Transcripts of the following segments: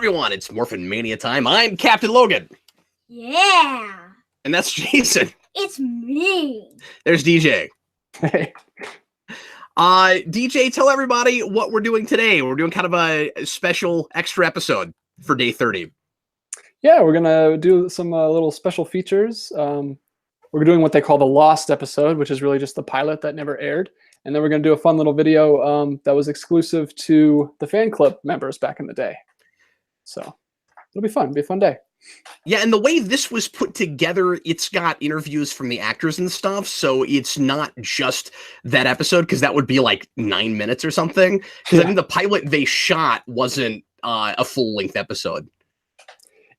everyone, it's Morphin Mania time. I'm Captain Logan. Yeah. And that's Jason. It's me. There's DJ. Hey. DJ, tell everybody what we're doing today. We're doing kind of a special extra episode for day 30. Yeah, we're going to do some little special features. We're doing what they call the Lost episode, which is really just the pilot that never aired. And then we're going to do a fun little video that was exclusive to the fan club members back in the day. So it'll be fun. It'll be a fun day. Yeah, and the way this was put together, it's got interviews from the actors and stuff, so it's not just that episode, because that would be like 9 minutes or something. Because I think the pilot they shot wasn't a full-length episode.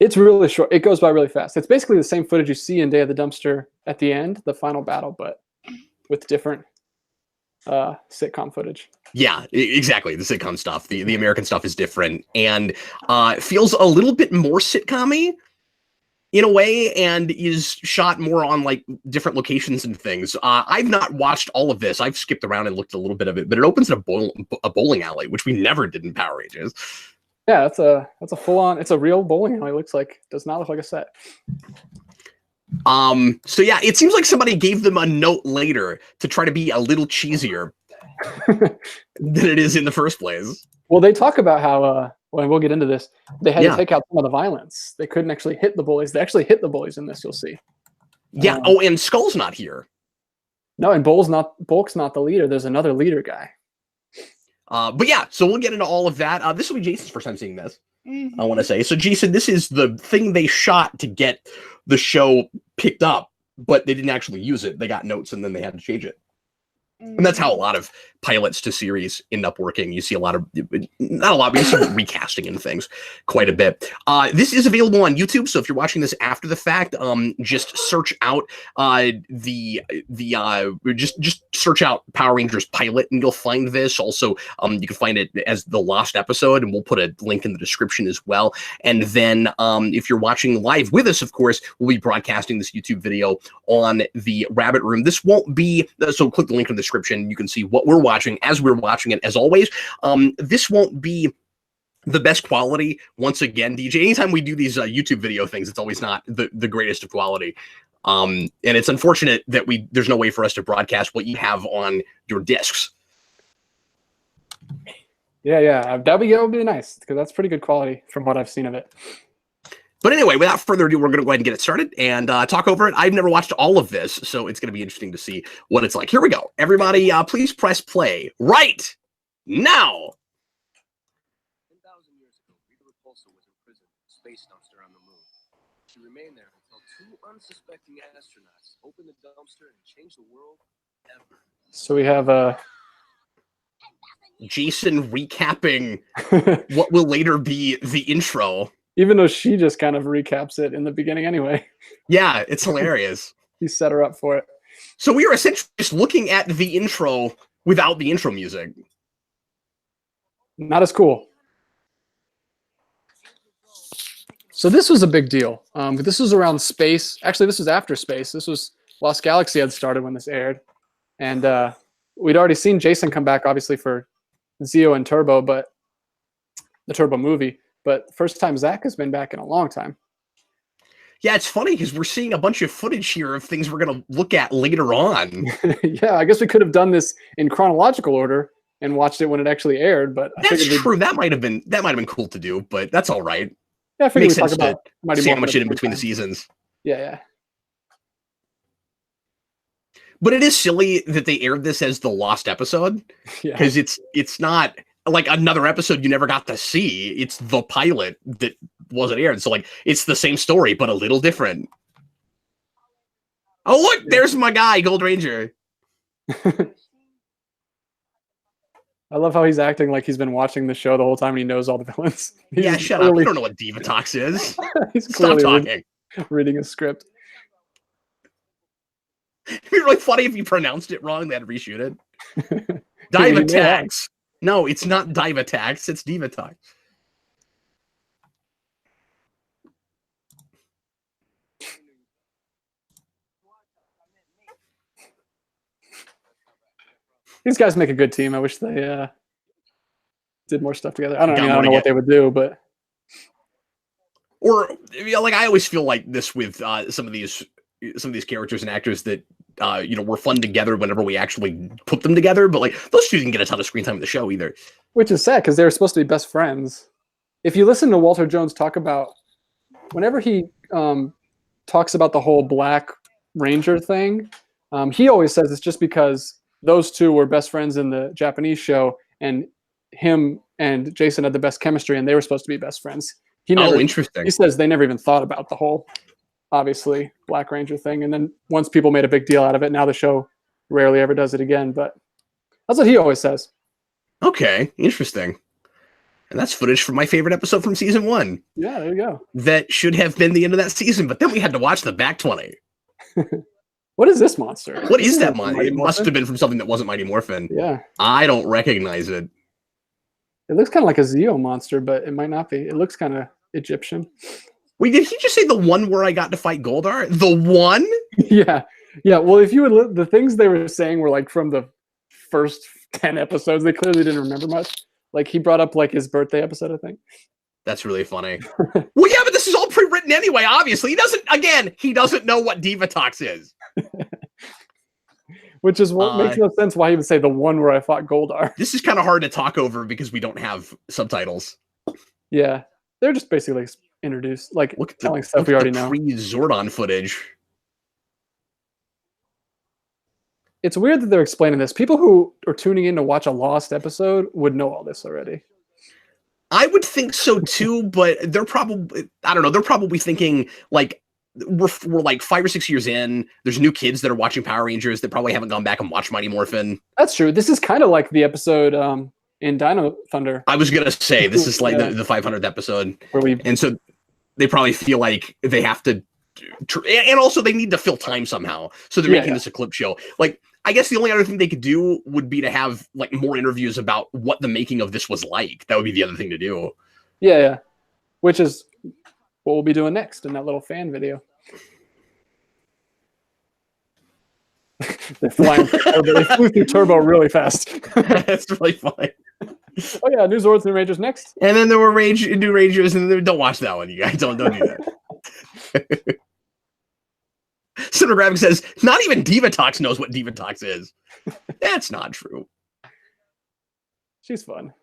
It's really short. It goes by really fast. It's basically the same footage you see in Day of the Dumpster at the end, the final battle, but with different sitcom footage. Yeah, exactly. The sitcom stuff. The American stuff is different, and feels a little bit more sitcom-y in a way, and is shot more on like different locations and things. I've not watched all of this. I've skipped around and looked a little bit of it, but it opens at a bowling alley, which we never did in Power Rangers. Yeah, that's a full-on. It's a real bowling alley. It does not look like a set. So yeah, it seems like somebody gave them a note later to try to be a little cheesier than it is in the first place. Well, they talk about how, well, we'll get into this, they had to take out some of the violence. They couldn't actually hit the bullies. They actually hit the bullies in this, you'll see. Yeah, oh, and Skull's not here. No, and Bulk's not the leader. There's another leader guy. But yeah, so we'll get into all of that. This will be Jason's first time seeing this, I want to say. So Jason, this is the thing they shot to get the show picked up, but they didn't actually use it. They got notes and then they had to change it. And that's how a lot of pilots to series end up working. You see a lot of, not a lot, but you see recasting and things quite a bit. This is available on YouTube, so if you're watching this after the fact, just search out just search out Power Rangers pilot, and you'll find this. Also, you can find it as the Lost episode, and we'll put a link in the description as well. And then, if you're watching live with us, of course, we'll be broadcasting this YouTube video on the Rabbit Room. This won't be so. Click the link in the description. You can see what we're watching as we're watching it. As always, this won't be the best quality. Once again, DJ, anytime we do these YouTube video things, it's always not the greatest of quality. And it's unfortunate that there's no way for us to broadcast what you have on your discs. Yeah, that would be nice, because that's pretty good quality from what I've seen of it. But anyway, without further ado, we're going to go ahead and get it started and talk over it. I've never watched all of this, so it's going to be interesting to see what it's like. Here we go. Everybody, please press play right now. 10,000 years ago, Rita Repulsa was imprisoned in a space dumpster on the moon. She remained there until two unsuspecting astronauts opened the dumpster and changed the world ever. So we have Jason recapping what will later be the intro. Even though she just kind of recaps it in the beginning anyway. Yeah, it's hilarious. He set her up for it. So we are essentially just looking at the intro without the intro music. Not as cool. So this was a big deal. This was around space. Actually, this was after space. This was Lost Galaxy had started when this aired. And we'd already seen Jason come back, obviously, for Zeo and Turbo, but the Turbo movie. But first time Zach has been back in a long time. Yeah, it's funny because we're seeing a bunch of footage here of things we're going to look at later on. Yeah, I guess we could have done this in chronological order and watched it when it actually aired. But that's true. That might have been cool to do, but that's all right. Yeah, I figured makes we sense talk about to see how much in between the seasons. Yeah. But it is silly that they aired this as the Lost episode, because it's not like another episode you never got to see. It's the pilot that wasn't aired. So like it's the same story, but a little different. Oh, look, there's my guy, Gold Ranger. I love how he's acting like he's been watching the show the whole time and he knows all the villains. Yeah, shut up. You don't know what Divatox is. He's Stop talking. Reading a script. It'd be really funny if you pronounced it wrong. They had to reshoot it. Divatox. No, it's not Divatox. It's Divatox. These guys make a good team. I wish they did more stuff together. I don't know what they would do, but Or like I always feel like this with some of these characters and actors that were fun together whenever we actually put them together, but like those two didn't get a ton of screen time in the show either. Which is sad because they were supposed to be best friends. If you listen to Walter Jones talk about whenever he talks about the whole Black Ranger thing, he always says it's just because those two were best friends in the Japanese show, and him and Jason had the best chemistry, and they were supposed to be best friends. Interesting. He says they never even thought about the whole, obviously, Black Ranger thing. And then once people made a big deal out of it, now the show rarely ever does it again. But that's what he always says. Okay, interesting. And that's footage from my favorite episode from season 1. Yeah, there you go. That should have been the end of that season, but then we had to watch the back 20. What is this monster? What is that monster? It must have been from something that wasn't Mighty Morphin. Yeah. I don't recognize it. It looks kind of like a Zeo monster, but it might not be. It looks kind of Egyptian. Wait, did he just say the one where I got to fight Goldar? The one? Yeah. Yeah. Well, if you would, the things they were saying were like from the first 10 episodes. They clearly didn't remember much. Like he brought up like his birthday episode, I think. That's really funny. Well, yeah, but this is all pre-written anyway, obviously. He doesn't know what Divatox is. Which is what makes no sense why he would say the one where I fought Goldar. This is kind of hard to talk over because we don't have subtitles. Yeah. They're just basically introduced, like telling stuff we already know. Pre-Zordon footage. It's weird that they're explaining this. People who are tuning in to watch a Lost episode would know all this already. I would think so too, but they're probably, I don't know, they're probably thinking like, we're like 5 or 6 years in. There's new kids that are watching Power Rangers that probably haven't gone back and watched Mighty Morphin. That's true. This is kind of like the episode in Dino Thunder. I was gonna say this is like the 500th episode, and so they probably feel like they have to, and also they need to fill time somehow. So they're making this a clip show. Like I guess the only other thing they could do would be to have like more interviews about what the making of this was like. That would be the other thing to do. Yeah. Which is what we'll be doing next in that little fan video. They're flying. They flew through turbo really fast. That's really funny. Oh yeah, new Zords, new Rangers next. And then there were new Rangers, and don't watch that one, you guys. Don't do that. Cinegraphic says not even Divatox knows what Divatox is. That's not true. She's fun.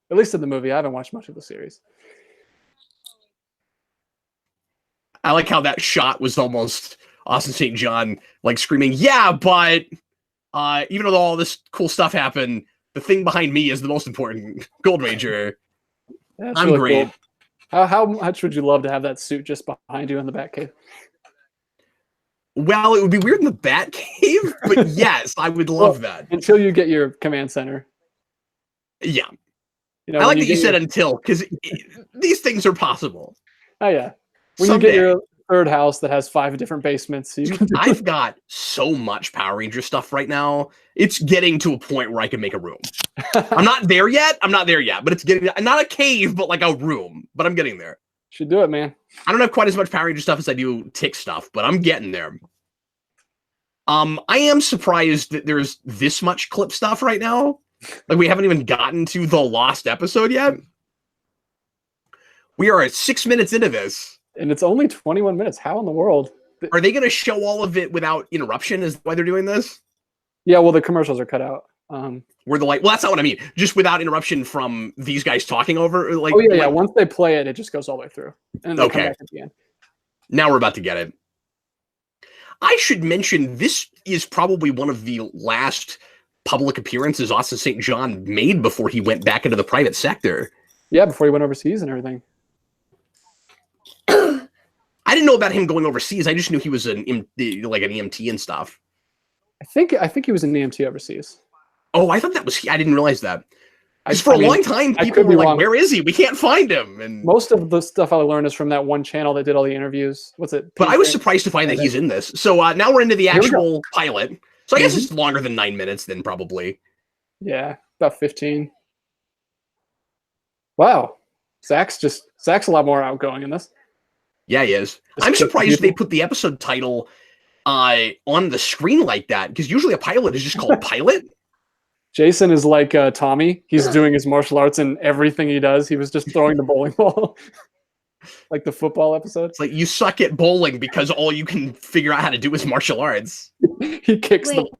At least in the movie. I haven't watched much of the series. I like how that shot was almost Austin St. John like screaming, yeah, but even though all this cool stuff happened, the thing behind me is the most important. Gold Ranger. I'm really great. Cool. How much would you love to have that suit just behind you in the Batcave? Well, it would be weird in the Batcave, but yes, I would love that. Until you get your command center. Yeah. I like that you said until, because these things are possible. Oh, yeah. When you get your third house that has 5 different basements. I've got so much Power Ranger stuff right now. It's getting to a point where I can make a room. I'm not there yet, but it's getting, not a cave, but like a room, but I'm getting there. Should do it, man. I don't have quite as much Power Ranger stuff as I do Tick stuff, but I'm getting there. I am surprised that there's this much clip stuff right now. Like we haven't even gotten to the Lost episode yet. We are at 6 minutes into this. And it's only 21 minutes. How in the world? Are they going to show all of it without interruption? Is why they're doing this? Yeah, well, the commercials are cut out. Where the well, that's not what I mean. Just without interruption from these guys talking over. Like, oh yeah. Once they play it, it just goes all the way through, and then come back at the end. Now we're about to get it. I should mention this is probably one of the last public appearances Austin St. John made before he went back into the private sector. Yeah, before he went overseas and everything. I didn't know about him going overseas. I just knew he was like an EMT and stuff. I think he was an EMT overseas. Oh, I thought that was. I didn't realize that. Because for a long time, people were like, "Where is he? We can't find him." And most of the stuff I learned is from that one channel that did all the interviews. What's it? But I was surprised to find that he's in this. So now we're into the actual pilot. So I guess it's longer than 9 minutes, then probably. Yeah, about 15. Wow, Zach's a lot more outgoing in this. Yeah, he is. I'm surprised they put the episode title on the screen like that, because usually a pilot is just called Pilot. Jason is like Tommy. He's doing his martial arts and everything he does. He was just throwing the bowling ball. Like the football episode. It's like you suck at bowling because all you can figure out how to do is martial arts. He kicks the Wait,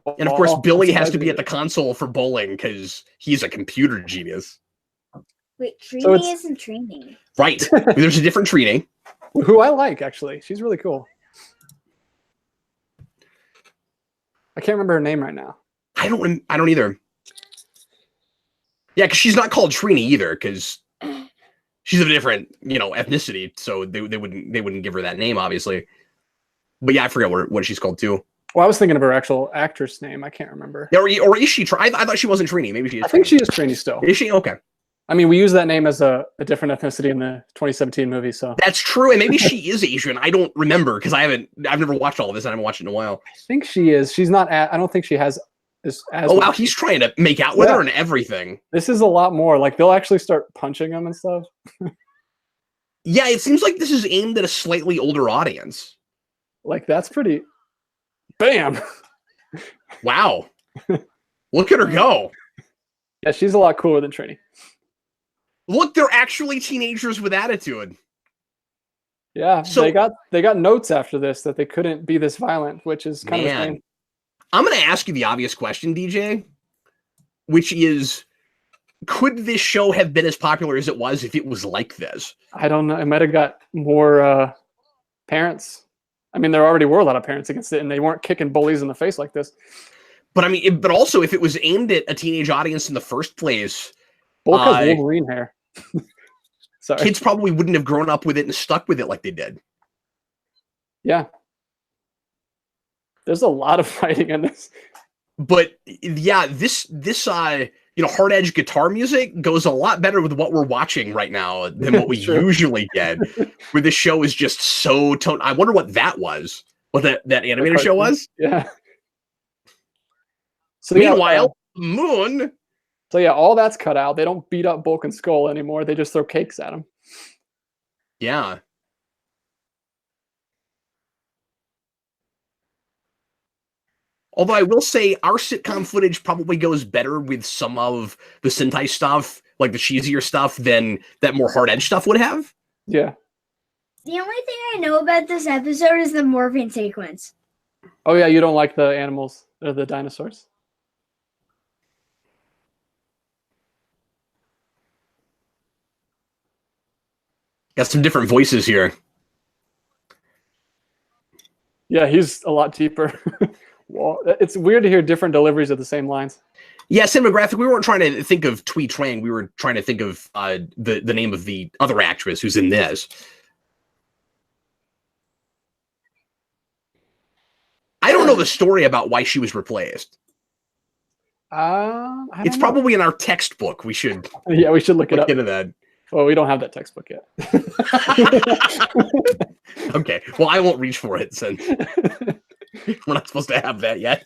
ball. And of course, Billy That's has to be at amazing. the console for bowling because he's a computer genius. wait, So Trini it's- isn't Trini. Right. There's a different Trini. Who I like, actually. She's really cool. I can't remember her name right now. I don't either. Yeah, because she's not called Trini either, because she's of a different, ethnicity, so they wouldn't give her that name, obviously. But yeah, I forget what she's called too. Well, I was thinking of her actual actress name. I can't remember. Or is she? I thought she wasn't Trini. Maybe she is. I think Trini. she is Trini still. Is she? Okay, I mean, we use that name as a different ethnicity in the 2017 movie, so that's true. And maybe she is Asian. I don't remember because I've never watched all of this. I haven't watched it in a while. I think she is. She's not. I don't think she has. As Oh wow, he's trying to make out with Yeah. her and everything. This is a lot more. Like they'll actually start punching him and stuff. Yeah, it seems like this is aimed at a slightly older audience. Like that's pretty. Bam. Wow, look at her go. Yeah, she's a lot cooler than Trini. Look, they're actually teenagers with attitude. Yeah, So- they got notes after this that they couldn't be this violent, which is kind of a Man. shame. I'm going to ask you the obvious question, DJ, which is, could this show have been as popular as it was if it was like this? I don't know. It might have got more parents. I mean, there already were a lot of parents against it, and they weren't kicking bullies in the face like this. But I mean, but also if it was aimed at a teenage audience in the first place, Bulk has Wolverine hair. Sorry. kids probably wouldn't have grown up with it and stuck with it like they did. Yeah. There's a lot of fighting in this. But yeah, this hard edge guitar music goes a lot better with what we're watching right now than what we True. usually get. Where the show is just so I wonder what that was. What that animated show was. Yeah. So Meanwhile, Moon. So yeah, all that's cut out. They don't beat up Bulk and Skull anymore. They just throw cakes at him. Yeah. Although I will say our sitcom footage probably goes better with some of the Sentai stuff, like the cheesier stuff, than that more hard edge stuff would have. Yeah. The only thing I know about this episode is the morphine sequence. Oh yeah, you don't like the animals or the dinosaurs? Got some different voices here. Yeah, he's a lot deeper. Well, it's weird to hear different deliveries of the same lines. Yeah, cinematographic. We weren't trying to think of Twee Trang. We were trying to think of the name of the other actress who's in this. I don't know the story about why she was replaced. I don't It's know. probably in our textbook. We should Yeah, we should look it look up. into that. Well, we don't have that textbook yet. Okay, well, I won't reach for it since we're not supposed to have that yet.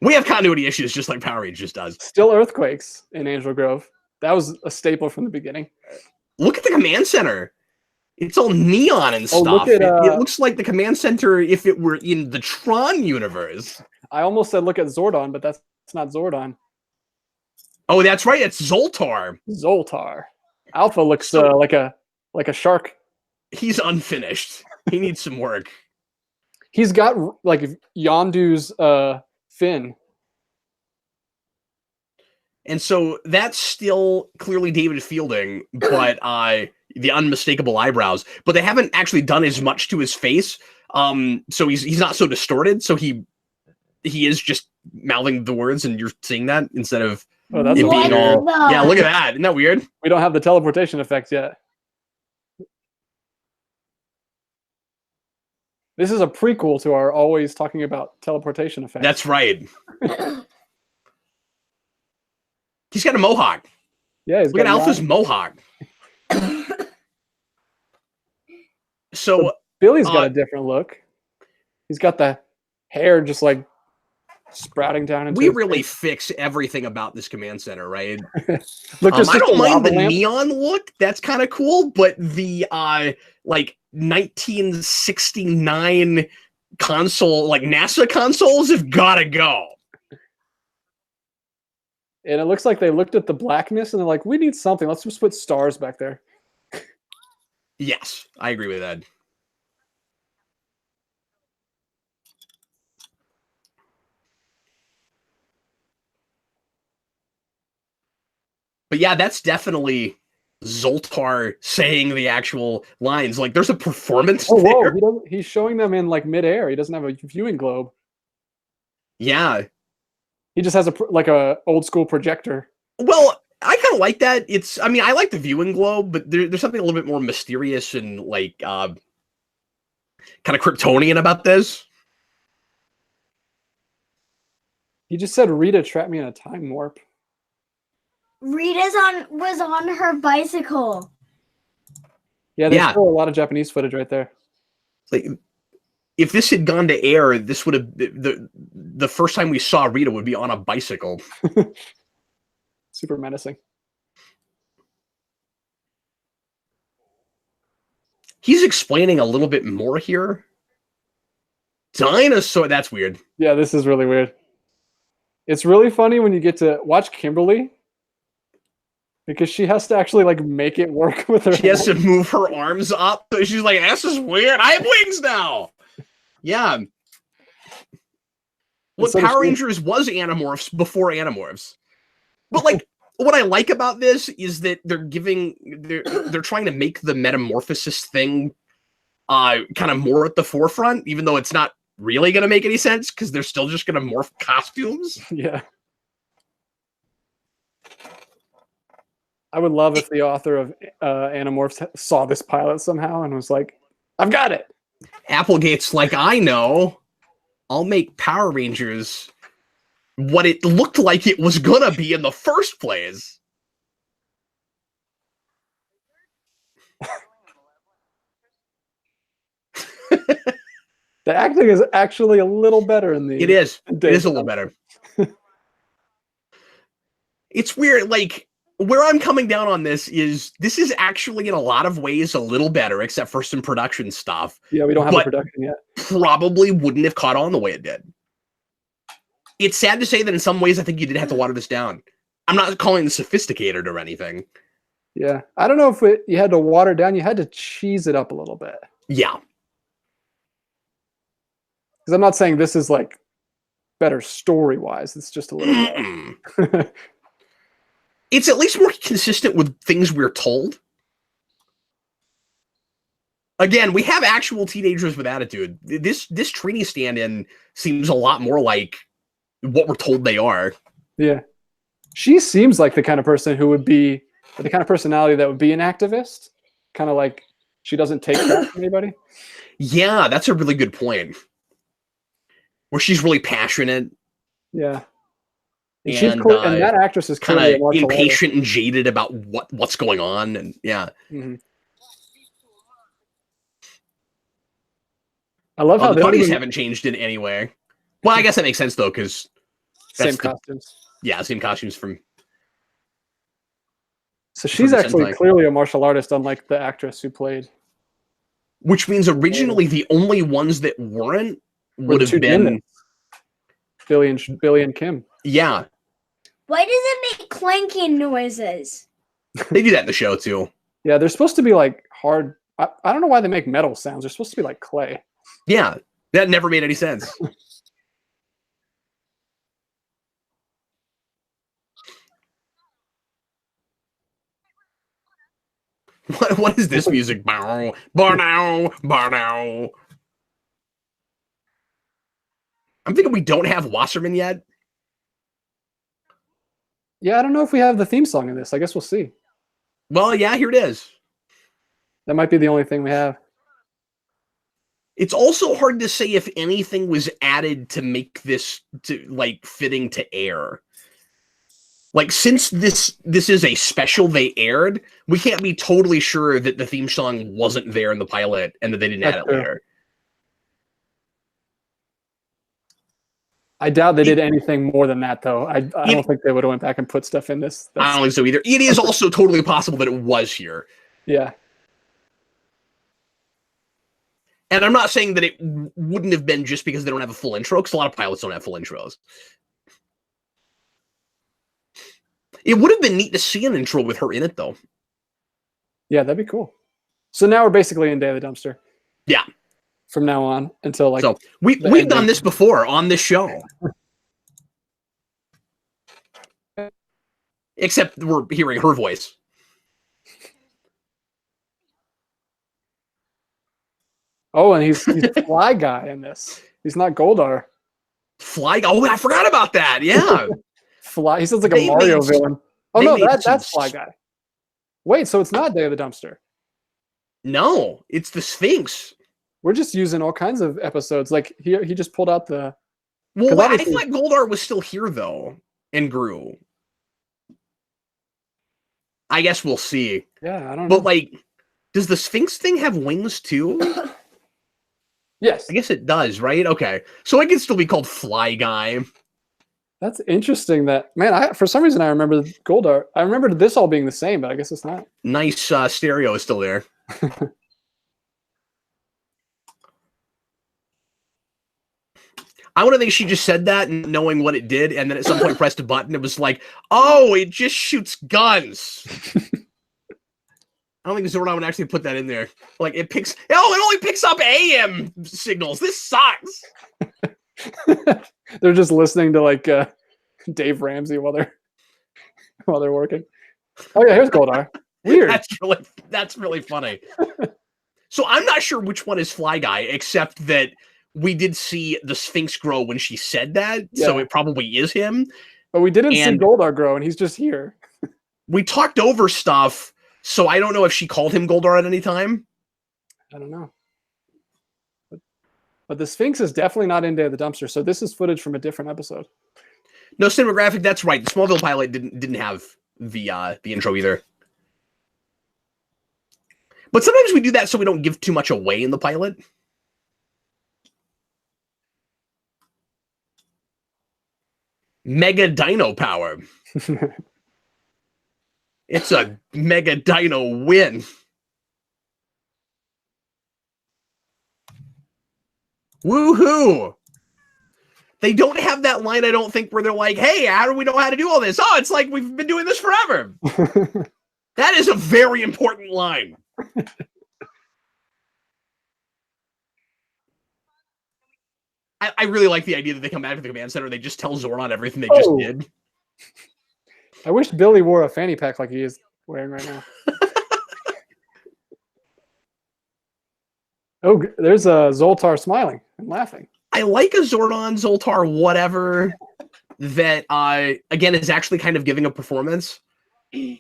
We have continuity issues just like Power Rangers does. Still earthquakes in Angel Grove. That was a staple from the beginning. Look at the command center. It's all neon and Oh, stuff. look at, It looks like the command center if it were in the Tron universe. I almost said look at Zordon, but that's not Zordon. Oh, that's right. It's Zoltar. Zoltar. Alpha looks So- like a shark. He's unfinished. He needs some work. He's got like Yondu's fin. And so that's still clearly David Fielding, but the unmistakable eyebrows. But they haven't actually done as much to his face. So he's not so distorted. So he is just mouthing the words, and you're seeing that instead of Oh, that's it a being weird- all. the- Yeah, look at that. Isn't that weird? We don't have the teleportation effects yet. This is a prequel to our always talking about teleportation effects. That's right. He's got a mohawk. Yeah, he's Look at got Alpha's Yon- mohawk. So Billy's got a different look. He's got the hair just like sprouting down into we his really face. fix everything about this command center, right? Look, there's I just don't a mind lava the lamp. neon look. That's kind of cool, but the like 1969 console, like NASA consoles, have got to go. And it looks like they looked at the blackness and they're like, we need something. Let's just put stars back there. Yes, I agree with that. But yeah, that's definitely Zoltar saying the actual lines. Like, there's a performance there. Whoa, he's showing them in like midair. He doesn't have a viewing globe. Yeah. He just has a old school projector. Well, I kind of like that. I mean, I like the viewing globe, but there's something a little bit more mysterious and like kind of Kryptonian about this. He just said Rita trapped me in a time warp. Was on her bicycle. Yeah, there's still a lot of Japanese footage right there. Like, if this had gone to air, this would have the first time we saw Rita would be on a bicycle. Super menacing. He's explaining a little bit more here. Dinosaur, that's weird. Yeah, this is really weird. It's really funny when you get to watch Kimberly, because she has to actually like make it work with her. She has to move her arms up. So she's like, this is weird. I have wings now. Yeah. What Power Rangers was Animorphs before Animorphs. But like, what I like about this is that they're trying to make the metamorphosis thing kind of more at the forefront, even though it's not really going to make any sense because they're still just going to morph costumes. Yeah. I would love if the author of Animorphs saw this pilot somehow and was like, I've got it. Applegate's like, I know. I'll make Power Rangers what it looked like it was gonna be in the first place. The acting is actually a little better in the... It is. It is a little better. It's weird, like, where I'm coming down on this is actually in a lot of ways a little better, except for some production stuff. Yeah, we don't have the production yet. Probably wouldn't have caught on the way it did. It's sad to say that in some ways I think you did have to water this down. I'm not calling it sophisticated or anything. Yeah. I don't know if you had to water it down. You had to cheese it up a little bit. Yeah. Because I'm not saying this is like better story-wise. It's just a little more. It's at least more consistent with things we're told. Again, we have actual teenagers with attitude. This Trini stand-in seems a lot more like what we're told they are. Yeah. She seems like the kind of person who would be, the kind of personality that would be an activist. Kind of like she doesn't take that from anybody. Yeah, that's a really good point. Where she's really passionate. Yeah. And that actress is kind of impatient and jaded about what's going on, and yeah. Mm-hmm. I love how the buddies haven't changed in any way. Well, I guess that makes sense though, because same costumes. Yeah, same costumes from. So she's actually clearly a martial artist, unlike the actress who played. Which means originally the only ones that weren't would have been Billy and Kim. Yeah. Why does it make clanking noises? They do that in the show too. Yeah, they're supposed to be like hard. I don't know why they make metal sounds. They're supposed to be like clay. Yeah, that never made any sense. What is this music? Bow, bow, bow. I'm thinking we don't have Wasserman yet. Yeah, I don't know if we have the theme song in this. I guess we'll see. Well, yeah, here it is. That might be the only thing we have. It's also hard to say if anything was added to make this fitting to air. Like, since this is a special they aired, we can't be totally sure that the theme song wasn't there in the pilot and that they didn't add it later. I doubt they did anything more than that, though. I don't think they would have went back and put stuff in this. I don't think so either. It is also totally possible that it was here. Yeah. And I'm not saying that it wouldn't have been just because they don't have a full intro, because a lot of pilots don't have full intros. It would have been neat to see an intro with her in it, though. Yeah, that'd be cool. So now we're basically in Day of the Dumpster. Yeah. From now on until like. So we've done this before on this show. Except we're hearing her voice. Oh, and he's Fly Guy in this. He's not Goldar. Fly. Oh, I forgot about that. Yeah. Fly. He sounds like a Mario villain. Oh no, that's Fly Guy. Wait, so it's not Day of the Dumpster. No, it's the Sphinx. We're just using all kinds of episodes. Like he just pulled out the. Well, I thought Goldar was still here though, and grew. I guess we'll see. Yeah, I don't know. But like, does the Sphinx thing have wings too? Yes. I guess it does, right? Okay. So it can still be called Fly Guy. That's interesting that, man, for some reason I remember Goldar. I remembered this all being the same, but I guess it's not. Nice stereo is still there. I want to think she just said that knowing what it did, and then at some point pressed a button. It was like, oh, it just shoots guns. I don't think Zordon would actually put that in there. Like, it only picks up AM signals. This sucks. They're just listening to like Dave Ramsey while they're working. Oh yeah, here's Goldar. Weird. That's really funny. So I'm not sure which one is Fly Guy, except that we did see the Sphinx grow when she said that, so it probably is him. But we didn't see Goldar grow, and he's just here. We talked over stuff, so I don't know if she called him Goldar at any time. I don't know. But the Sphinx is definitely not in Day of the Dumpster, so this is footage from a different episode. No, cinematographic, that's right. The Smallville pilot didn't have the intro either. But sometimes we do that so we don't give too much away in the pilot. Mega Dino power. It's a Mega Dino win. Woohoo! They don't have that line, I don't think, where they're like, hey, how do we know how to do all this? Oh, it's like we've been doing this forever. That is a very important line. I really like the idea that they come back to the command center and they just tell Zordon everything they just did. I wish Billy wore a fanny pack like he is wearing right now. Oh, there's a Zoltar smiling and laughing. I like a Zordon, Zoltar, whatever, that, again, is actually kind of giving a performance.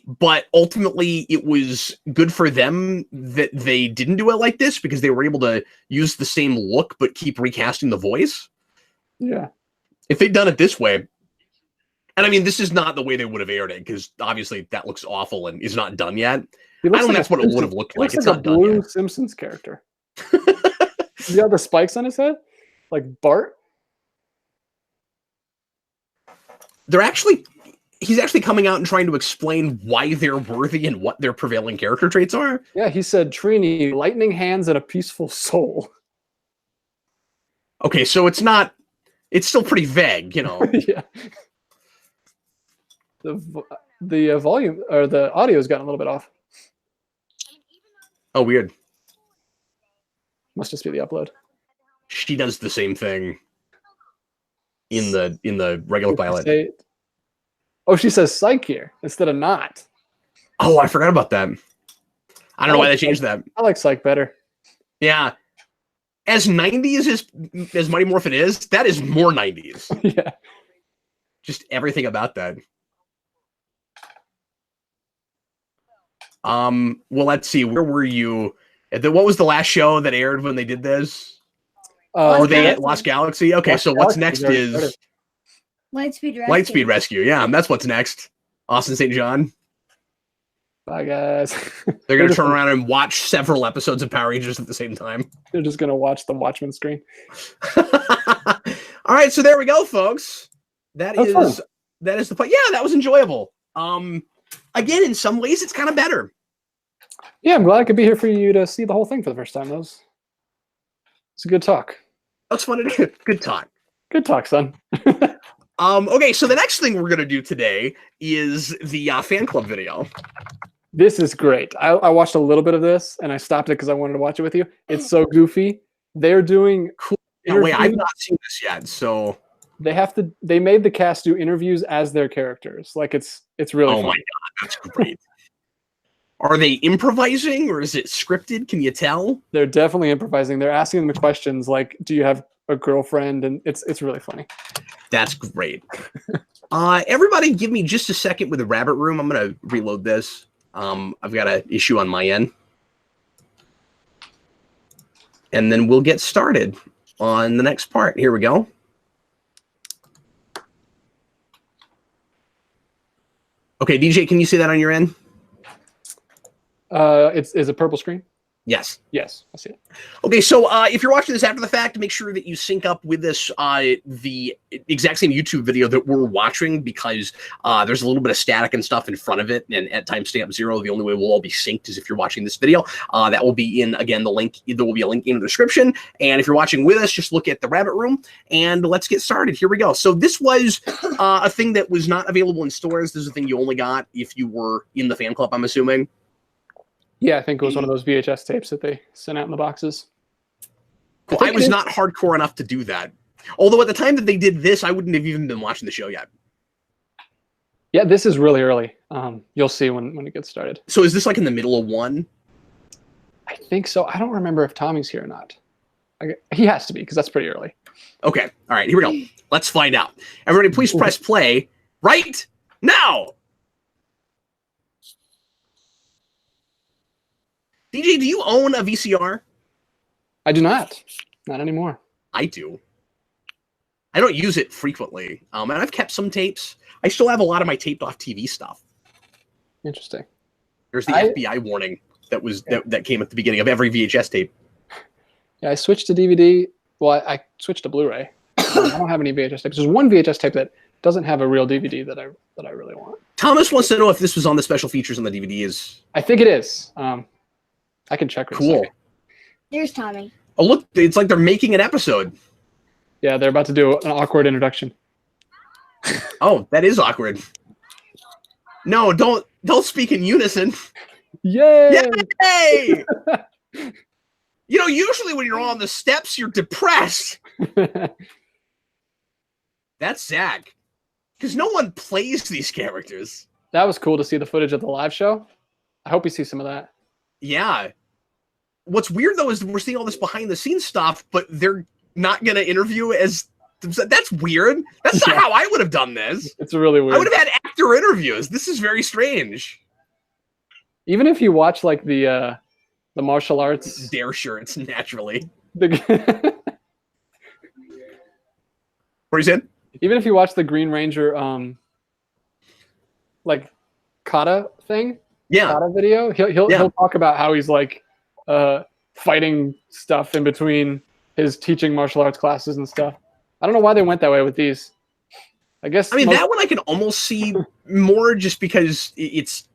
But ultimately, it was good for them that they didn't do it like this because they were able to use the same look but keep recasting the voice. Yeah. If they'd done it this way, and I mean, this is not the way they would have aired it because obviously that looks awful and is not done yet. I don't think that's what it would have looked like. It's not done yet. Blue Simpsons character. You have the spikes on his head? Like Bart? He's actually coming out and trying to explain why they're worthy and what their prevailing character traits are. Yeah, he said, Trini, lightning hands and a peaceful soul. Okay, so it's still pretty vague, you know. Yeah. The volume, or the audio's gotten a little bit off. Oh, weird. Must just be the upload. She does the same thing in the regular pilot. Oh, she says psych here instead of not. Oh, I forgot about that. I don't know why they changed that. I like psych better. Yeah. As 90s as Mighty Morphin is, that is more 90s. Yeah. Just everything about that. Well, let's see. Where were you? What was the last show that aired when they did this? Were they at Lost Galaxy? Okay, so what's next is Lightspeed Rescue. Lightspeed Rescue. Yeah, that's what's next. Austin St. John. Bye, guys. They're going to turn around and watch several episodes of Power Rangers at the same time. They're just going to watch the Watchmen screen. All right, so there we go, folks. That is the play. Yeah, that was enjoyable. Again, in some ways, it's kind of better. Yeah, I'm glad I could be here for you to see the whole thing for the first time. It's a good talk. That's fun to do. Good talk. Good talk, son. Okay, so the next thing we're gonna do today is the fan club video. This is great. I watched a little bit of this and I stopped it because I wanted to watch it with you. It's so goofy. They're doing Cool. Yeah, wait, I've not seen this yet, so they made the cast do interviews as their characters. Like it's really oh fun. my god, that's great. Are they improvising or is it scripted? Can you tell? They're definitely improvising. They're asking them questions like, "Do you have a girlfriend?" And it's really funny. That's great. Everybody, give me just a second with the rabbit room. I'm gonna reload this. I've got an issue on my end, and then we'll get started on the next part. Here we go. Okay, DJ, can you see that on your end? Is a purple screen? Yes. Yes, I see it. Okay, so if you're watching this after the fact, make sure that you sync up with this the exact same YouTube video that we're watching, because there's a little bit of static and stuff in front of it, and at timestamp 0, the only way we'll all be synced is if you're watching this video. That will be in, again, the link. There will be a link in the description, and if you're watching with us, just look at the rabbit room, and let's get started. Here we go. So this was a thing that was not available in stores. This is a thing you only got if you were in the fan club, I'm assuming. Yeah, I think it was one of those VHS tapes that they sent out in the boxes. Well, I was not hardcore enough to do that. Although at the time that they did this, I wouldn't have even been watching the show yet. Yeah, this is really early. You'll see when it gets started. So is this like in the middle of one? I think so. I don't remember if Tommy's here or not. He has to be, because that's pretty early. Okay. All right, here we go. Let's find out. Everybody, please press play right now. DJ, do you own a VCR? I do not. Not anymore. I do. I don't use it frequently. And I've kept some tapes. I still have a lot of my taped off TV stuff. Interesting. There's the FBI warning that came at the beginning of every VHS tape. Yeah, I switched to DVD. Well, I switched to Blu-ray. I don't have any VHS tapes. There's one VHS tape that doesn't have a real DVD that I really want. Thomas wants to know if this was on the special features on the DVDs. I think it is. I can check. Cool. There's Tommy. Oh, look, it's like they're making an episode. Yeah, they're about to do an awkward introduction. Oh, that is awkward. No, don't speak in unison. Yay! Yay! You know, usually when you're on the steps, you're depressed. That's Zach. Because no one plays these characters. That was cool to see the footage of the live show. I hope we see some of that. Yeah. What's weird, though, is we're seeing all this behind-the-scenes stuff, but they're not going to interview as... That's weird. That's not how I would have done this. It's really weird. I would have had actor interviews. This is very strange. Even if you watch, like, the martial arts... Dare shirts, naturally. What you said? Even if you watch the Green Ranger, like, kata thing... Yeah. Kata video, he'll talk about how he's, like, fighting stuff in between his teaching martial arts classes and stuff. I don't know why they went that way with these. I guess. I mean, that one I can almost see more just because it's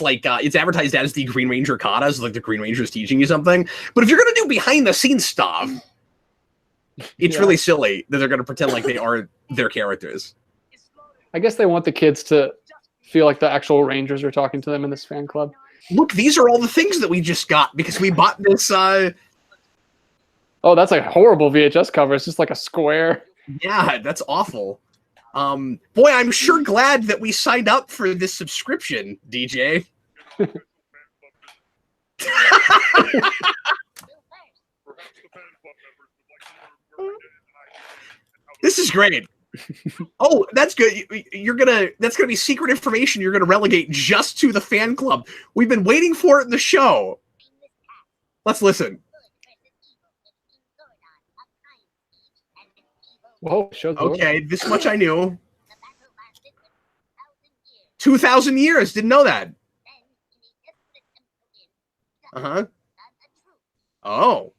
like it's advertised as the Green Ranger katas, like the Green Ranger is teaching you something. But if you're gonna do behind the scenes stuff, it's really silly that they're gonna pretend like they are their characters. I guess they want the kids to feel like the actual Rangers are talking to them in this fan club. Look, these are all the things that we just got because we bought this. Oh, that's a horrible VHS cover. It's just like a square. Yeah, that's awful. Boy, I'm sure glad that we signed up for this subscription, DJ. This is great. Oh, that's good. That's gonna be secret information you're gonna relegate just to the fan club. We've been waiting for it in the show. Let's listen. Whoa, okay, this much I knew. 2,000 years, didn't know that. Uh-huh. Oh.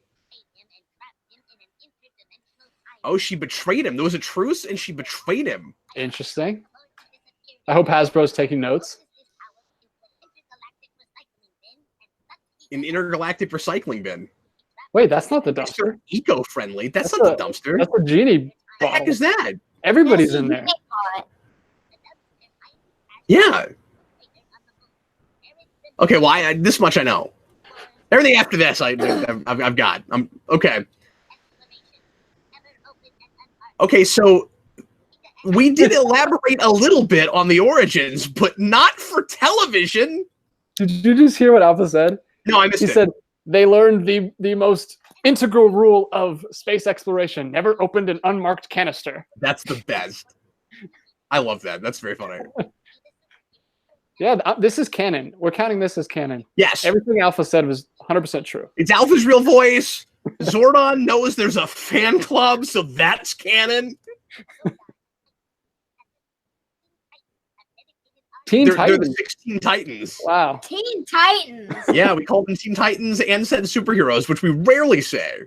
Oh, she betrayed him. There was a truce, and she betrayed him. Interesting. I hope Hasbro's taking notes. An intergalactic recycling bin. Wait, that's not the dumpster. Eco-friendly. That's not the dumpster. That's a genie What the heck bottle. is that? Everybody's in there. Yeah. Okay, well, this much I know. Everything after this, I've got. Okay. Okay, so we did elaborate a little bit on the origins, but not for television. Did you just hear what Alpha said? No, I missed it. He said they learned the most integral rule of space exploration: never opened an unmarked canister. That's the best. I love that. That's very funny. Yeah, this is canon. We're counting this as canon. Yes. Everything Alpha said was 100% true. It's Alpha's real voice. Zordon knows there's a fan club, so that's canon. Teen Titans. They're the 16 Titans. Wow. Teen Titans. Yeah, we called them Teen Titans and said superheroes, which we rarely say.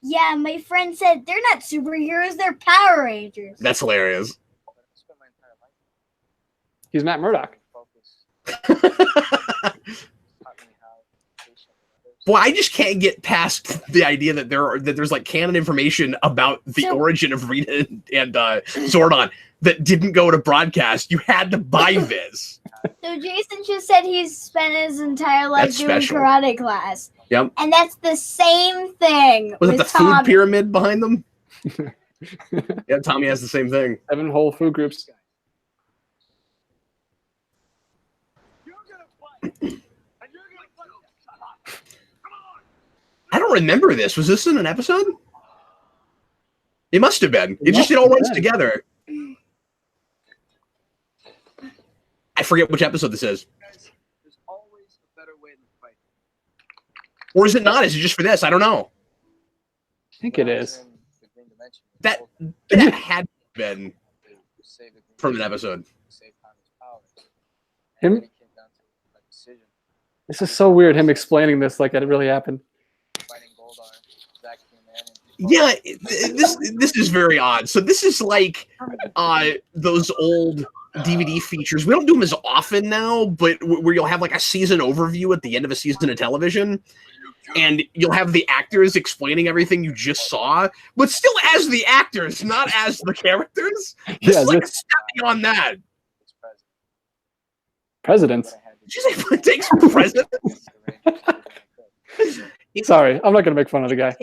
Yeah, my friend said they're not superheroes, they're Power Rangers. That's hilarious. He's Matt Murdock. Boy, I just can't get past the idea that there's like canon information about the origin of Rita and Zordon that didn't go to broadcast. You had to buy this. So Jason just said he's spent his entire life That's doing special. karate class. Yep. And that's the same thing. Was it with the food Tommy. pyramid behind them? Yeah, Tommy has the same thing. 7 whole food groups. I don't remember this. Was this in an episode? It must have been. It all runs together. I forget which episode this is. There's always a better way than fighting. Or is it not? Is it just for this? I don't know. I think it is. That had been from an episode. Him? This is so weird, him explaining this like it really happened. Yeah, this is very odd. So this is like those old DVD features. We don't do them as often now, but where you'll have like a season overview at the end of a season of television, and you'll have the actors explaining everything you just saw, but still as the actors, not as the characters. This is like a step beyond that. Presidents. Did you say it takes presidents? Sorry, I'm not going to make fun of the guy.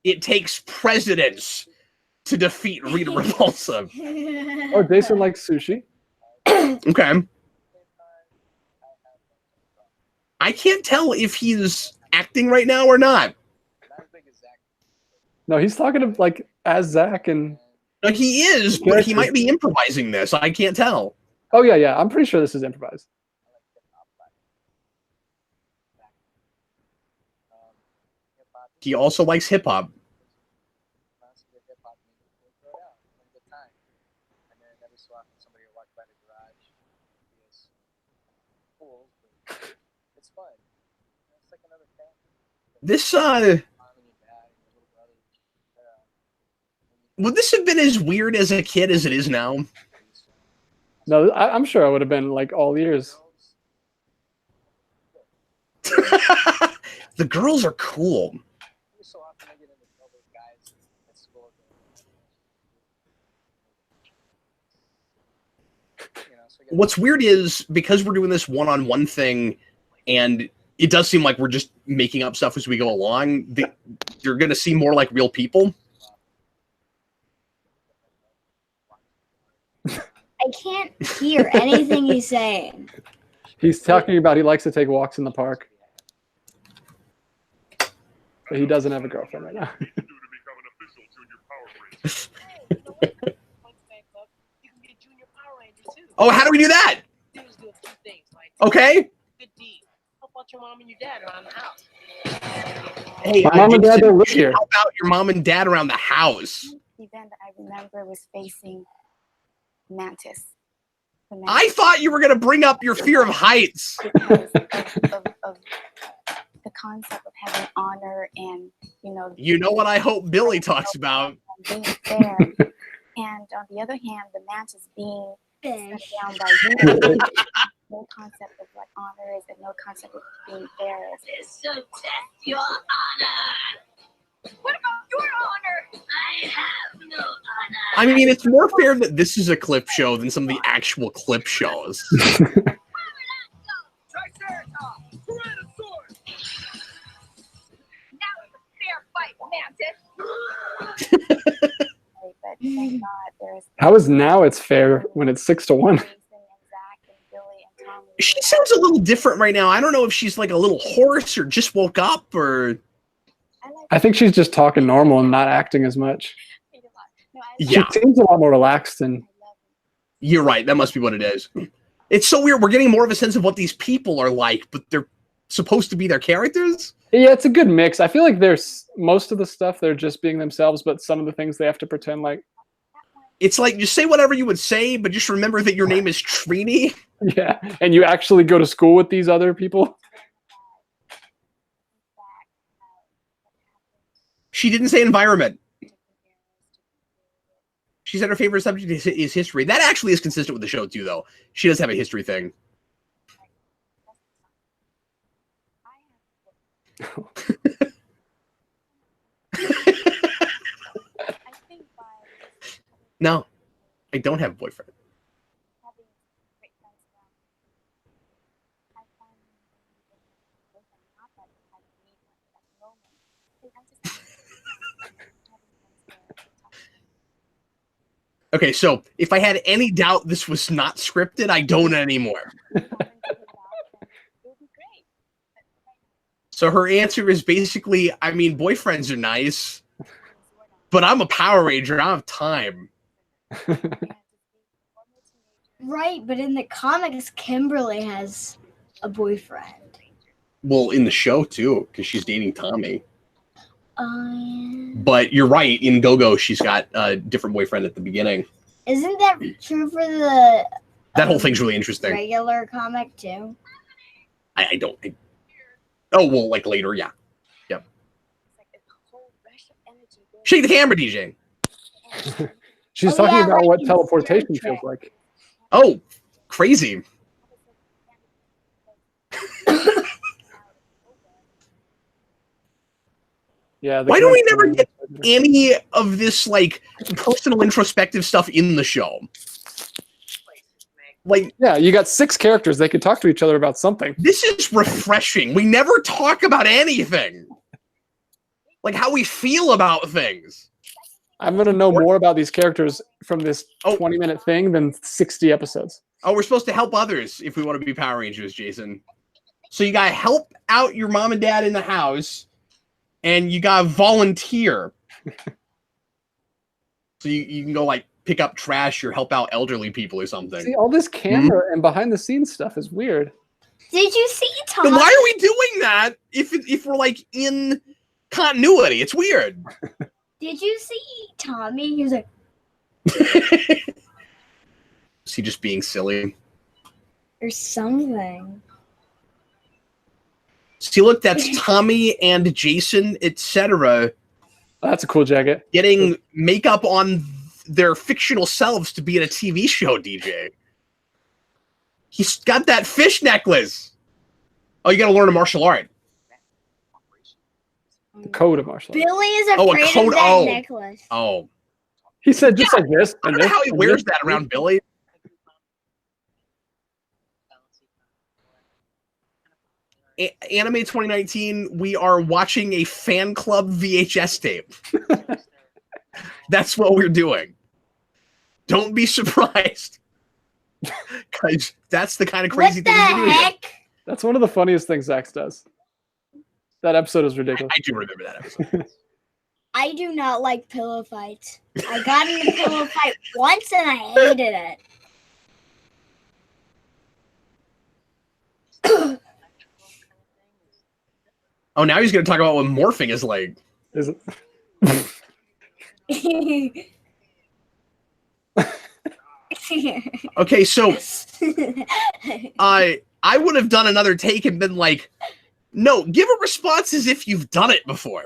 It takes presidents to defeat Rita Repulsa. Oh, Jason likes sushi. Okay. I can't tell if he's acting right now or not. No, he's talking to like as Zach and. No, he is, but he might be improvising this. I can't tell. Oh yeah. I'm pretty sure this is improvised. He also likes hip hop. This would this have been as weird as a kid as it is now? No, I'm sure I would have been like all ears. The girls are cool. What's weird is because we're doing this one-on-one thing, and it does seem like we're just making up stuff as we go along, you're going to see more like real people. I can't hear anything he's saying. He's talking about he likes to take walks in the park. But he doesn't have a girlfriend right now. Oh, how do we do that? Okay. Your mom and your dad around the house. Hey, my mom and dad don't live here. How about your mom and dad around the house? The event that I remember was facing Mantis. I thought you were going to bring up your fear of heights. Because of the concept of having honor and, You know what I hope Billy talks about. Being fair. And on the other hand, the Mantis being sent down by you. No concept of what honor is and no concept of being fair. So test your honor. What about your honor? I have no honor. I mean, it's more fair that this is a clip show than some of the actual clip shows. Triceratops! Tyrannosaurus! Now it's a fair fight, Mantis. But thank God there's How is now it's fair when it's 6-1? Jason and Zach and Billy and Tommy. She sounds a little different right now. I don't know if she's like a little hoarse or just woke up or... I think she's just talking normal and not acting as much. Yeah. She seems a lot more relaxed and You're right. That must be what it is. It's so weird. We're getting more of a sense of what these people are like, but they're supposed to be their characters? yeah, it's a good mix. I feel like there's most of the stuff they're just being themselves, but some of the things they have to pretend like. It's like, just say whatever you would say, but just remember that your name is Trini. Yeah, and you actually go to school with these other people. She didn't say environment. She said her favorite subject is history. That actually is consistent with the show, too, though. She does have a history thing. No, I don't have a boyfriend. Okay, so if I had any doubt this was not scripted, I don't anymore. So her answer is basically, I mean, boyfriends are nice, but I'm a Power Ranger. I don't have time. Right, but in the comics, Kimberly has a boyfriend. Well, in the show, too, because she's dating Tommy. But you're right. In Go-Go, she's got a different boyfriend at the beginning. Isn't that true for the That whole thing's really interesting. regular comic, too? I don't... oh, well, like later, yeah. Yep. Shake the camera, DJ. She's Oh, talking yeah, about like what in teleportation Star feels Trek. like. Oh, crazy. Yeah. Why do we never get any of this, like, personal introspective stuff in the show? Like, Yeah, you got 6 characters. They could talk to each other about something. this is refreshing. We never talk about anything. Like, how we feel about things. I'm going to know more about these characters from this Oh. 20-minute thing than 60 episodes. Oh, we're supposed to help others if we want to be Power Rangers, Jason. So you got to help out your mom and dad in the house, and you got to volunteer. So you can go, like, pick up trash or help out elderly people or something. See, all this camera and behind-the-scenes stuff is weird. Did you see Tommy? Then why are we doing that if we're, like, in continuity? It's weird. Did you see Tommy? He was like, Is he just being silly? or something. See, look, that's Tommy and Jason, etc., That's a cool jacket. getting makeup on their fictional selves to be in a TV show, DJ. He's got that fish necklace. Oh, you got to learn a martial art. The code of martial arts. Billy is Oh, a afraid code- of that oh. necklace. Oh, He said just like this. I And don't know this, how he and wears this. that around Billy. Anime 2019, we are watching a fan club VHS tape. That's what we're doing. Don't be surprised. Because that's the kind of crazy What the thing we're doing. heck? That's one of the funniest things Zax does. That episode is ridiculous. I do remember that episode. I do not like pillow fights. I got in a pillow fight once and I hated it. Oh, now he's going to talk about what morphing is like. Is it? Okay, so I would have done another take and been like, no, give a response as if you've done it before.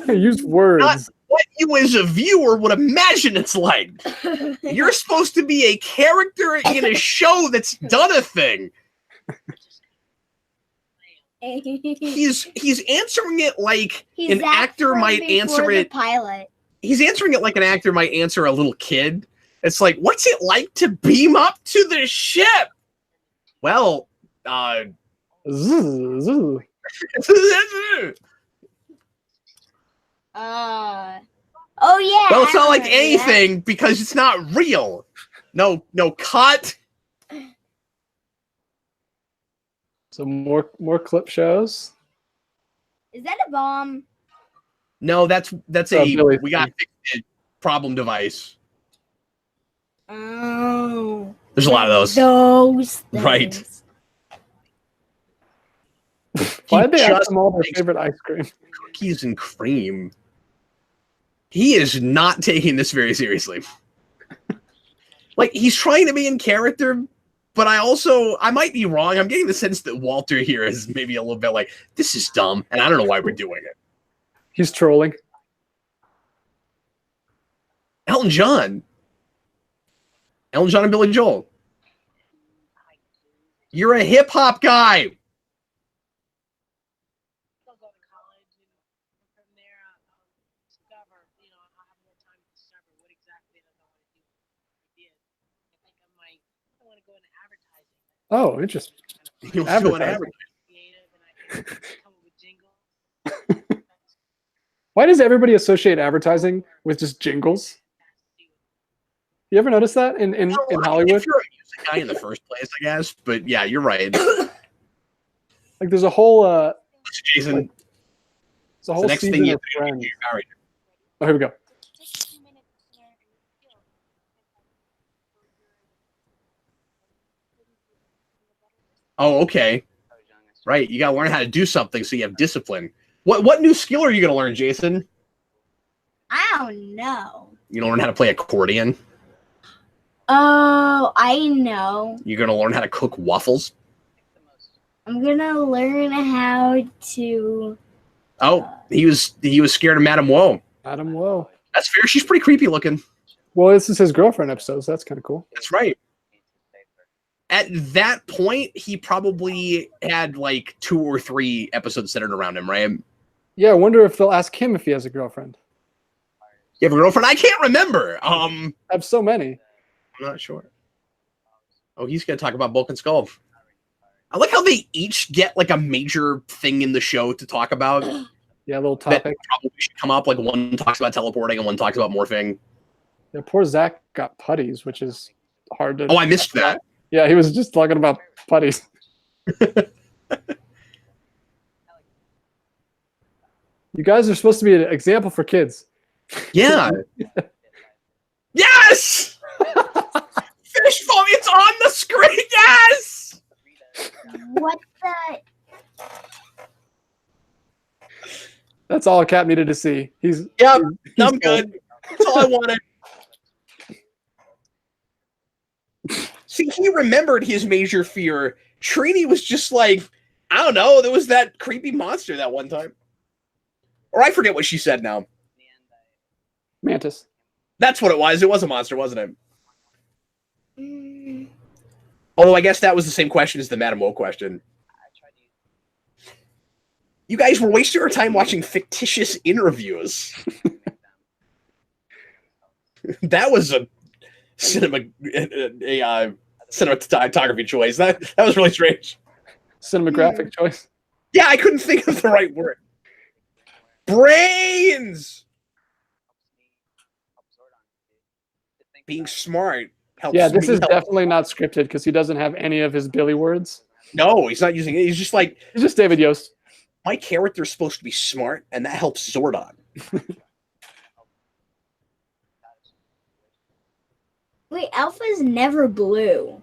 Use words. Not what you as a viewer would imagine it's like. You're supposed to be a character in a show that's done a thing. He's answering it like He's an that actor from might before answer the it. pilot. He's answering it like an actor might answer a little kid. It's like, what's it like to beam up to the ship? Well, Zzz, zzz. Oh yeah. well, it's I not like remember that. anything because it's not real. No, cut. So more clip shows. Is that a bomb? No, that's a Billy we got thing. fixed problem device. Oh. There's a lot of those. Those things. Right. Why did they ask just them all their makes favorite ice cream? cookies and cream. He is not taking this very seriously. Like, he's trying to be in character, but I might be wrong. I'm getting the sense that Walter here is maybe a little bit like, this is dumb, and I don't know why we're doing it. He's trolling. Elton John and Billy Joel. You're a hip hop guy. I'll go to college, and from there I'll discover, I'll have more time to discover what exactly I want to do. I think I want to go into advertising. Oh, interesting. You want to go in Advertising. advertising. Creative, and I can come up with jingles. Why does everybody associate advertising with just jingles? You ever notice that in Hollywood? If you're a music guy in the first place, I guess. But yeah, you're right. Like there's a whole Jason, there's a whole next season thing you of Friends. all right. Oh, here we go. Oh, okay. Right. You got to learn how to do something so you have discipline. What new skill are you going to learn, Jason? I don't know. You learn how to play accordion. Oh, I know. You're going to learn how to cook waffles. I'm gonna learn how to. Oh, he was scared of Madame Woe. Adam Woe. That's fair. She's pretty creepy looking. Well, this is his girlfriend episode, so that's kind of cool. That's right. At that point, he probably had like 2 or 3 episodes centered around him, right? Yeah, I wonder if they'll ask him if he has a girlfriend. You have a girlfriend? I can't remember. I have so many. I'm not sure. Oh, he's going to talk about Bulk and Skull. I like how they each get like a major thing in the show to talk about. Yeah, a little That topic. probably should come up. Like one talks about teleporting and one talks about morphing. Yeah, poor Zach got putties, which is hard to. Oh, I missed that. Yeah, he was just talking about putties. You guys are supposed to be an example for kids. Yeah. Yes! Fish foam, it's on the screen. Yes! What the? That's all Cap needed to see. He's Yep, he's I'm good. That's all I wanted. See, he remembered his major fear. Trini was just like, I don't know, there was that creepy monster that one time. Or I forget what she said now. Mantis. That's what it was. It was a monster, wasn't it? Mm, Although I guess that was the same question as the Madame Woe question. You guys were wasting your time watching fictitious interviews. That was a cinematography choice. That was really strange. Cinematographic choice. Yeah, I couldn't think of the right word. Brains! Being smart helps Yeah, this me is help. definitely not scripted because he doesn't have any of his Billy words. No, he's not using it. He's just like, He's just David Yost. my character's supposed to be smart, and that helps Zordon. wait, Alpha's never blue.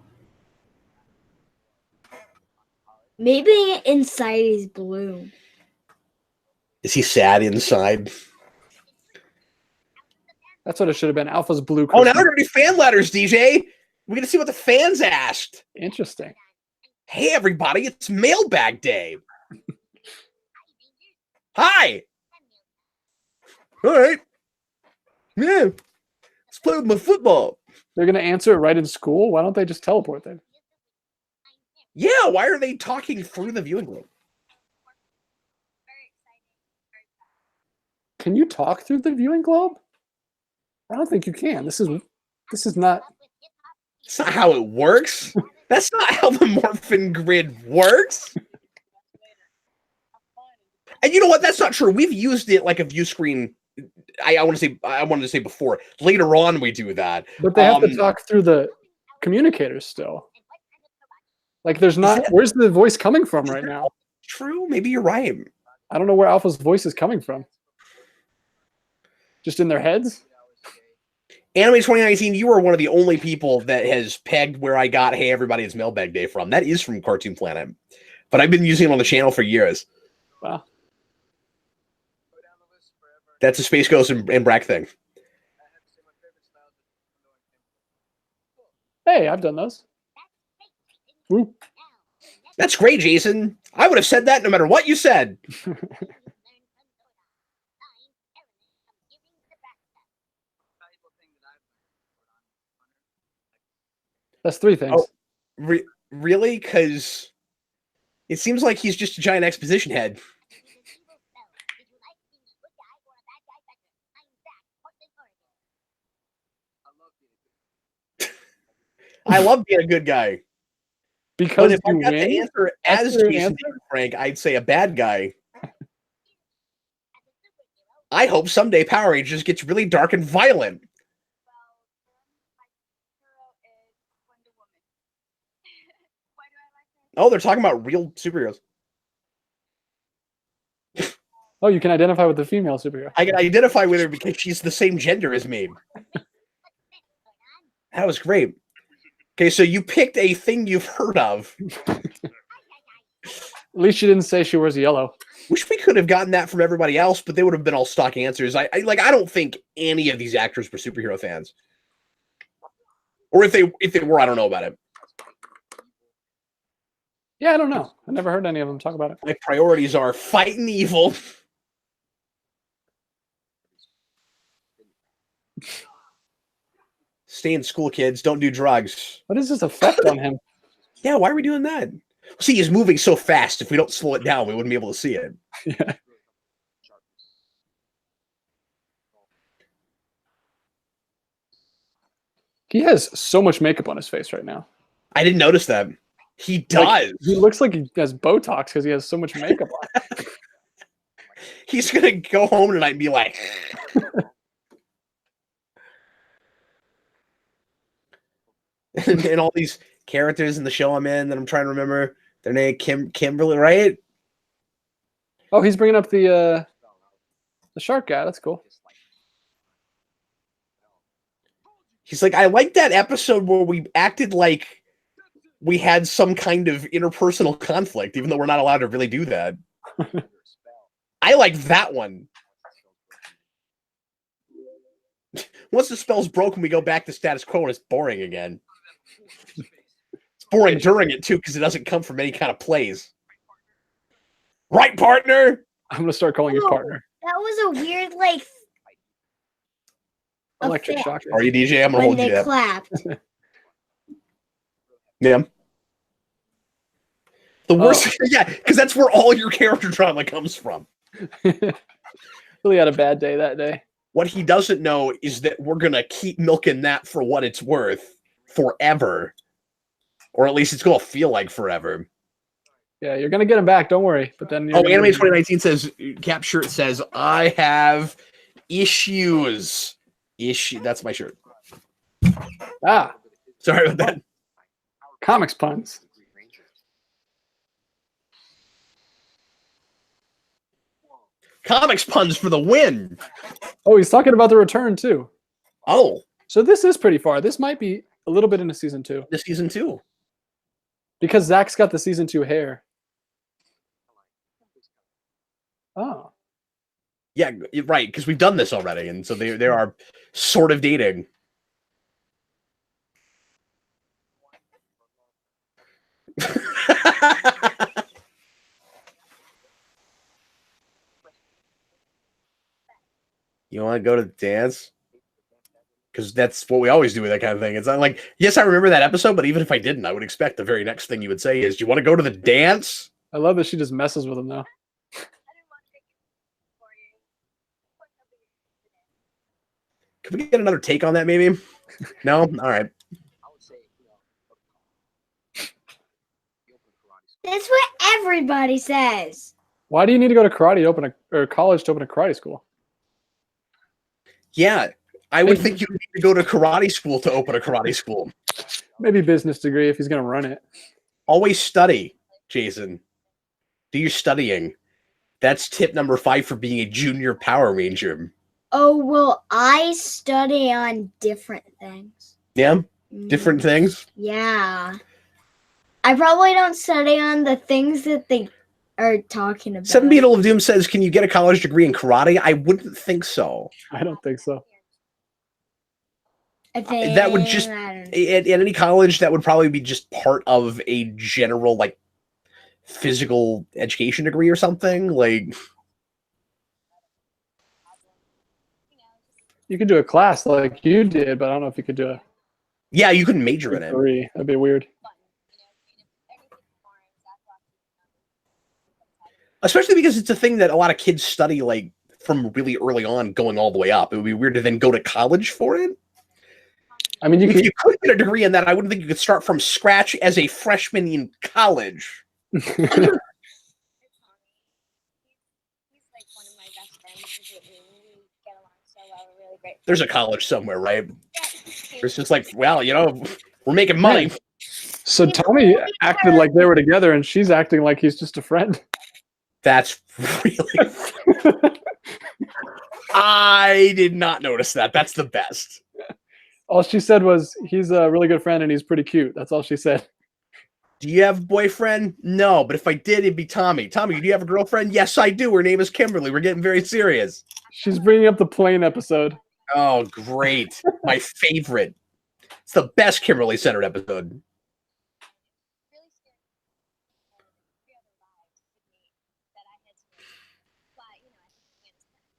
Maybe inside he's blue. Is he sad inside? That's what it should have been. Alpha's blue. Oh, now Christmas. they're going to do fan letters, DJ. We're going to see what the fans asked. Interesting. Hey, everybody, it's mailbag day. Hi. All right. Yeah. Let's play with my football. They're gonna answer it right in school. Why don't they just teleport then? Yeah, why are they talking through the viewing room? Can you talk through the viewing globe? I don't think you can. This is not. That's not how it works. That's not how the Morphin grid works. And you know what? That's not true. We've used it like a view screen. I wanted to say before. Later on, we do that. But they have to talk through the communicators still. Like, there's not. Where's the voice coming from right now? True. Maybe you're right. I don't know where Alpha's voice is coming from. Just in their heads? Anime 2019, you are one of the only people that has pegged where I got Hey Everybody, It's Mailbag Day from. That is from Cartoon Planet. But I've been using it on the channel for years. Wow. That's a Space Ghost and Brack thing. Hey, I've done those. Woo. That's great, Jason. I would have said that no matter what you said. That's 3 things. Oh, really? Because it seems like he's just a giant exposition head. I love being a good guy. Because but if I you got win? the answer as Jason Frank, I'd say a bad guy. I hope someday Power Rangers gets really dark and violent. Oh, they're talking about real superheroes. Oh, you can identify with the female superhero. I can identify with her because she's the same gender as me. That was great. Okay, so you picked a thing you've heard of. At least she didn't say she wears yellow. Wish we could have gotten that from everybody else, but they would have been all stock answers. I don't think any of these actors were superhero fans. Or if they were, I don't know about it. Yeah, I don't know. I never heard any of them talk about it. My priorities are fighting evil. Stay in school, kids. Don't do drugs. What is this effect on him? Yeah, why are we doing that? See, he's moving so fast. If we don't slow it down, we wouldn't be able to see it. Yeah. He has so much makeup on his face right now. I didn't notice that. He does. Like, he looks like he has Botox because he has so much makeup on. He's going to go home tonight and be like... and all these characters in the show I'm in that I'm trying to remember their name, Kimberly, right? Oh, he's bringing up the shark guy. That's cool. He's like, I like that episode where we acted like we had some kind of interpersonal conflict, even though we're not allowed to really do that. I like that one. Once the spell's broken, we go back to status quo and it's boring again. It's boring during it, too, because it doesn't come from any kind of plays. Right, partner? I'm going to start calling you partner. That was a weird, like... Electric shock. Are you DJ? I'm going to hold you when they up. clapped. Yeah. The worst... Yeah, because that's where all your character drama comes from. Really had a bad day that day. What he doesn't know is that we're going to keep milking that for what it's worth forever. Or at least it's going to feel like forever. Yeah, you're going to get him back. Don't worry. But then Anime 2019 says, Cap shirt says, I have issues. That's my shirt. Ah. Sorry about that. Comics puns. Comics puns for the win. Oh, he's talking about the return, too. Oh. So this is pretty far. This might be a little bit into season 2. The season 2. Because Zach's got the season 2 hair. Oh. Yeah, right, because we've done this already, and so they are sort of dating. You want to go to the dance? Because that's what we always do with that kind of thing. It's not like, yes, I remember that episode, but even if I didn't, I would expect the very next thing you would say is, do you want to go to the dance? I love that she just messes with him now. Can we get another take on that, maybe? No? All right. I would say, That's what everybody says. Why do you need to go to karate to open or college to open a karate school? Yeah, I would think you need to go to karate school to open a karate school. Maybe business degree if he's going to run it. Always study, Jason. Do your studying. That's tip number 5 for being a junior Power Ranger. Oh, well, I study on different things. Yeah? Different things? Yeah. I probably don't study on the things that they are talking about. Seven Beetle of Doom says, can you get a college degree in karate? I wouldn't think so. I don't think so. I think That would just, at any college, that would probably be just part of a general, like, physical education degree or something. Like, you could do a class like you did, but I don't know if you could do a yeah, you couldn't major in it. degree. That'd be weird. Especially because it's a thing that a lot of kids study, like, from really early on going all the way up. It would be weird to then go to college for it. I mean, If you could get a degree in that, I wouldn't think you could start from scratch as a freshman in college. There's a college somewhere, right? It's just like, well, you know, we're making money. So Tommy acted like they were together, and she's acting like he's just a friend. That's really... I did not notice that. That's the best. All she said was, he's a really good friend, and he's pretty cute. That's all she said. Do you have a boyfriend? No, but if I did, it'd be Tommy. Tommy, do you have a girlfriend? Yes, I do. Her name is Kimberly. We're getting very serious. She's bringing up the plane episode. Oh, great. My favorite. It's the best Kimberly-centered episode.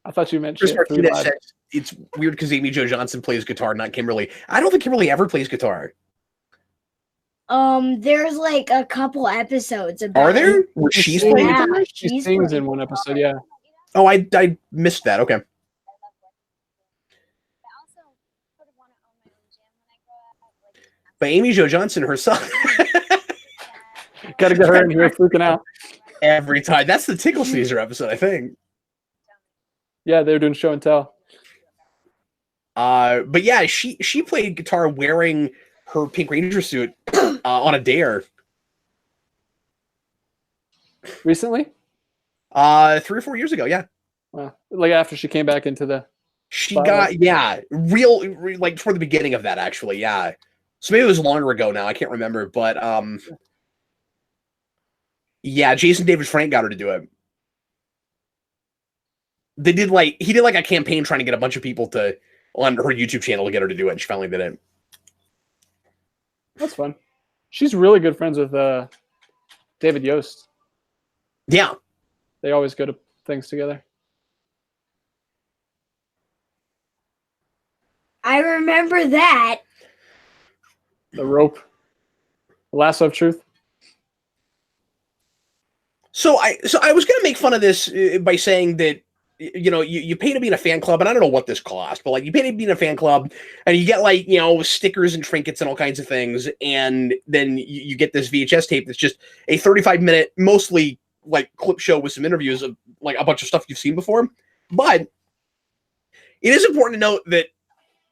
I thought you meant Chris she had 3 Martinez lives. says it's weird because Amy Jo Johnson plays guitar, not Kimberly. I don't think Kimberly ever plays guitar. There's like a couple episodes about Are there? Where she's playing Yeah, guitar? She she's sings playing in one episode, yeah. Oh, I missed that. Okay. But Amy Jo Johnson herself, Got to get her in here freaking out. every time. That's the Tickle Caesar episode, I think. Yeah, they were doing show and tell. But yeah, she played guitar wearing her Pink Ranger suit on a dare. Recently? 3 or 4 years ago, yeah. Like after she came back into the... She Spotlight. got, yeah, real, like toward the beginning of that, actually, yeah. So maybe it was longer ago now, I can't remember, but yeah, Jason David Frank got her to do it. He did like a campaign trying to get a bunch of people on her YouTube channel to get her to do it, and she finally did it. That's fun. She's really good friends with David Yost. Yeah. They always go to things together. I remember that. The rope. The lasso of truth. So I was gonna make fun of this by saying that, you know, you pay to be in a fan club, and I don't know what this cost, but like you pay to be in a fan club, and you get like, you know, stickers and trinkets and all kinds of things, and then you get this VHS tape that's just a 35-minute, mostly like clip show with some interviews of like a bunch of stuff you've seen before. But it is important to note that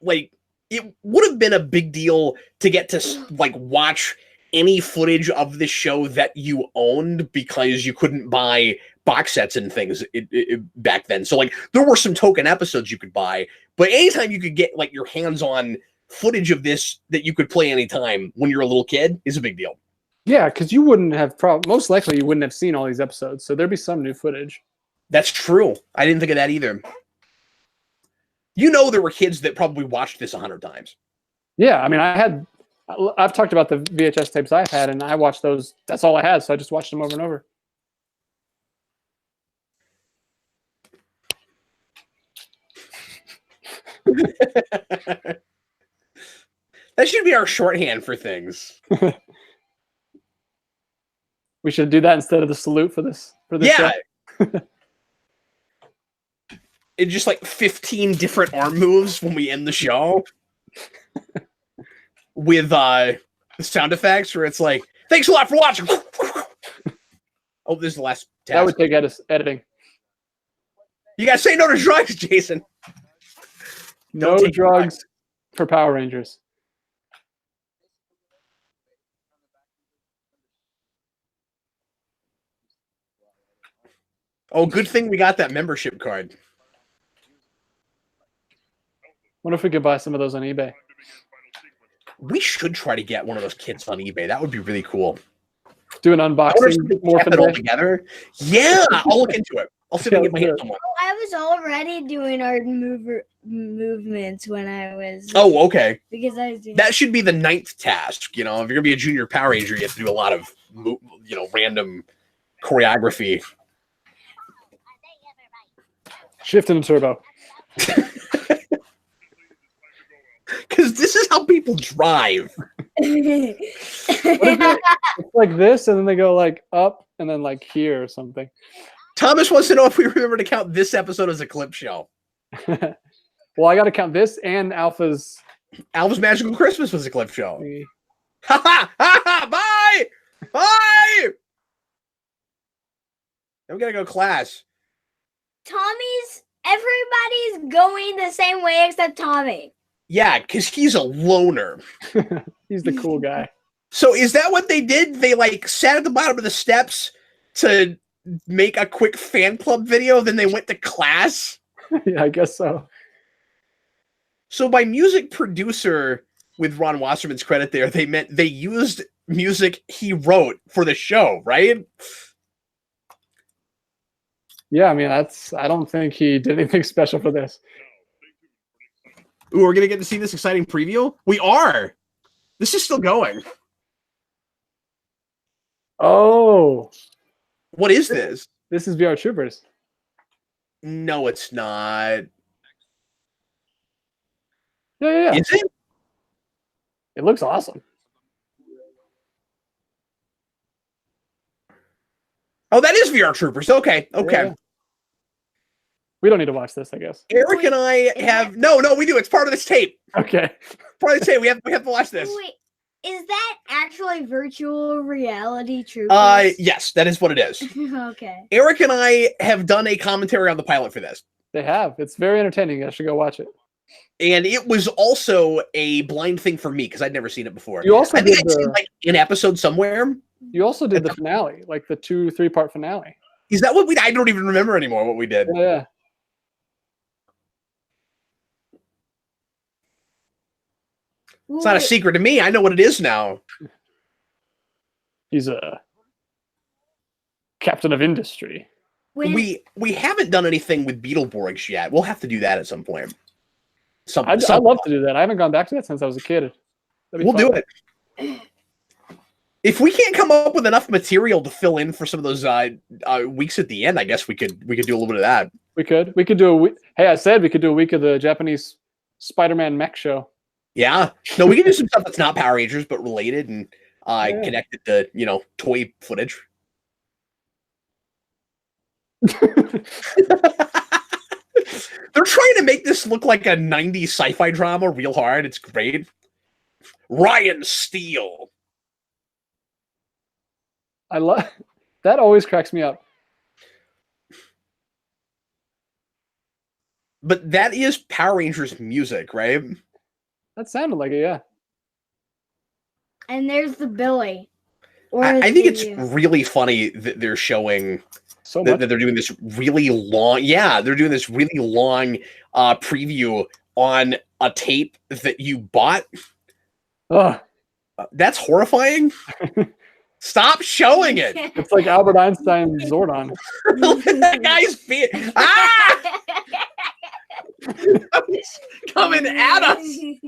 like it would have been a big deal to get to like watch any footage of this show that you owned, because you couldn't buy box sets and things back then. So like there were some token episodes you could buy, but anytime you could get like your hands on footage of this that you could play anytime when you're a little kid is a big deal. Yeah, because you wouldn't have most likely you wouldn't have seen all these episodes, so there'd be some new footage. That's true. I didn't think of that either. You know, there were kids that probably watched this 100 times. Yeah, I mean, I've talked about the VHS tapes I had, and I watched those. That's all I had, so I just watched them over and over. That should be our shorthand for things. We should do that instead of the salute for this. Yeah. Show. It's just like 15 different arm moves when we end the show. With the sound effects where it's like, thanks a lot for watching. Oh, this is the last task. That would take editing. You gotta say no to drugs, Jason. No Don't take drugs for Power Rangers. Oh, good thing we got that membership card. Wonder if we could buy some of those on eBay. We should try to get one of those kits on eBay. That would be really cool. Do an I wonder if unboxing. somebody Morphin kept it all Day. together. Yeah, I'll look into it. I'll see if I can get my hands on one. I was already doing art movements when I was. Oh, okay. Because I was doing. That should be the 9th task. You know, if you're gonna be a junior Power Ranger, you have to do a lot of, random choreography. Shift into turbo. Because this is how people drive. It's like this, and then they go like up, and then like here or something. Thomas wants to know if we remember to count this episode as a clip show. Well, I got to count this and Alpha's. Alva's Magical Christmas was a clip show. Ha ha ha ha! Bye! Bye! Now we gotta go to class. Everybody's going the same way except Tommy. Yeah, because he's a loner. He's the cool guy. So is that what they did? They like sat at the bottom of the steps to make a quick fan club video, then they went to class? Yeah, I guess so. So by music producer, with Ron Wasserman's credit there, they meant they used music he wrote for the show, right? Yeah, I mean, I don't think he did anything special for this. Ooh, we're gonna get to see this exciting preview? We are! This is still going. Oh. What is this? This is VR Troopers. No, it's not. Yeah. Is it? It looks awesome. Oh, that is VR Troopers. Okay. Yeah. We don't need to watch this, I guess. Eric and I have no, we do. It's part of this tape. Okay. Part of the tape. We have to watch this. Wait, is that actually virtual reality Troopers? Yes, that is what it is. Okay. Eric and I have done a commentary on the pilot for this. They have. It's very entertaining. I should go watch it. And it was also a blind thing for me because I'd never seen it before. You also I think did I'd seen like an episode somewhere. You also did the finale, like the 2-3-part finale. Is that what we? I don't even remember anymore what we did. Yeah. It's not a secret to me. I know what it is now. He's a captain of industry. We haven't done anything with Beetleborgs yet. We'll have to do that at some point. I'd love to do that. I haven't gone back to that since I was a kid. We'll do it. If we can't come up with enough material to fill in for some of those weeks at the end, I guess we could do a little bit of that. We could do a week. Hey, I said we could do a week of the Japanese Spider-Man mech show. Yeah. No, we can do some stuff that's not Power Rangers but related and connected to toy footage. They're trying to make this look like a 90s sci-fi drama real hard. It's great. Ryan Steele. I love that. Always cracks me up. But that is Power Rangers music, right? That sounded like it, yeah. And there's the Billy. I think it's really funny that they're showing that they're doing this really long. Yeah, they're doing this really long preview on a tape that you bought. Ugh. That's horrifying. Stop showing it. It's like Albert Einstein's Zordon. Look at that guy's feet. Ah! Coming at us. I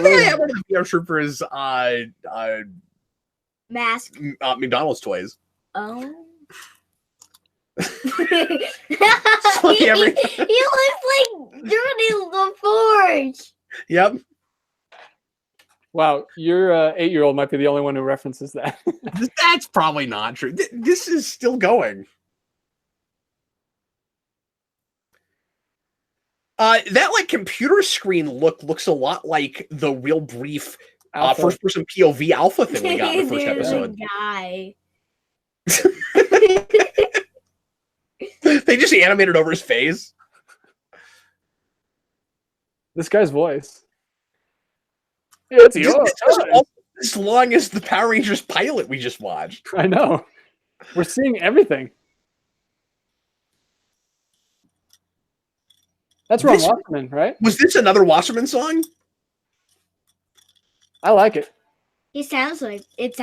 think I have one of the VR Troopers mask. McDonald's toys. Oh. Funny he looks like Dirty LaForge. Yep. Wow, your 8-year-old might be the only one who references that. That's probably not true. This is still going. That like computer screen looks a lot like the real brief Alpha. first person POV alpha thing we got in the first There's a episode. guy. They just animated over his face. This guy's voice. It's yours. This is almost as long as the Power Rangers pilot we just watched. I know. We're seeing everything. That's Ron This- Wasserman, right? Was this another Wasserman song? I like it. It sounds like. It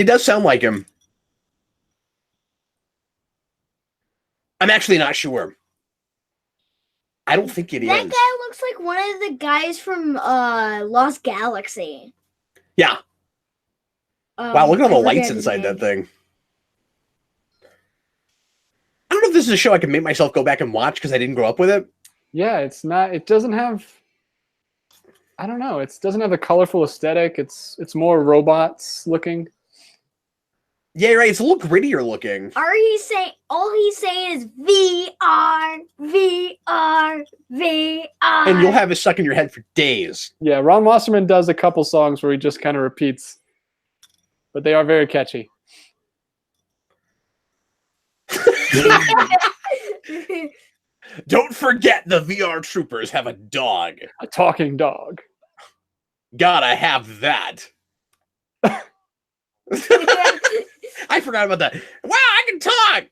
does sound like him. I'm actually not sure. I don't think it is. That guy looks like one of the guys from Lost Galaxy. Yeah. Wow, look at all the I lights forget his inside that name. thing. I don't know if this is a show I can make myself go back and watch because I didn't grow up with it. Yeah, it's not. It doesn't have. I don't know. It doesn't have a colorful aesthetic. It's more robots looking. Yeah, you're right. It's a little grittier looking. All he's saying is VR, VR, VR. And you'll have it stuck in your head for days. Yeah, Ron Wasserman does a couple songs where he just kind of repeats, but they are very catchy. Don't forget the VR troopers have a dog. A talking dog. Gotta have that. I forgot about that. Wow, I can talk.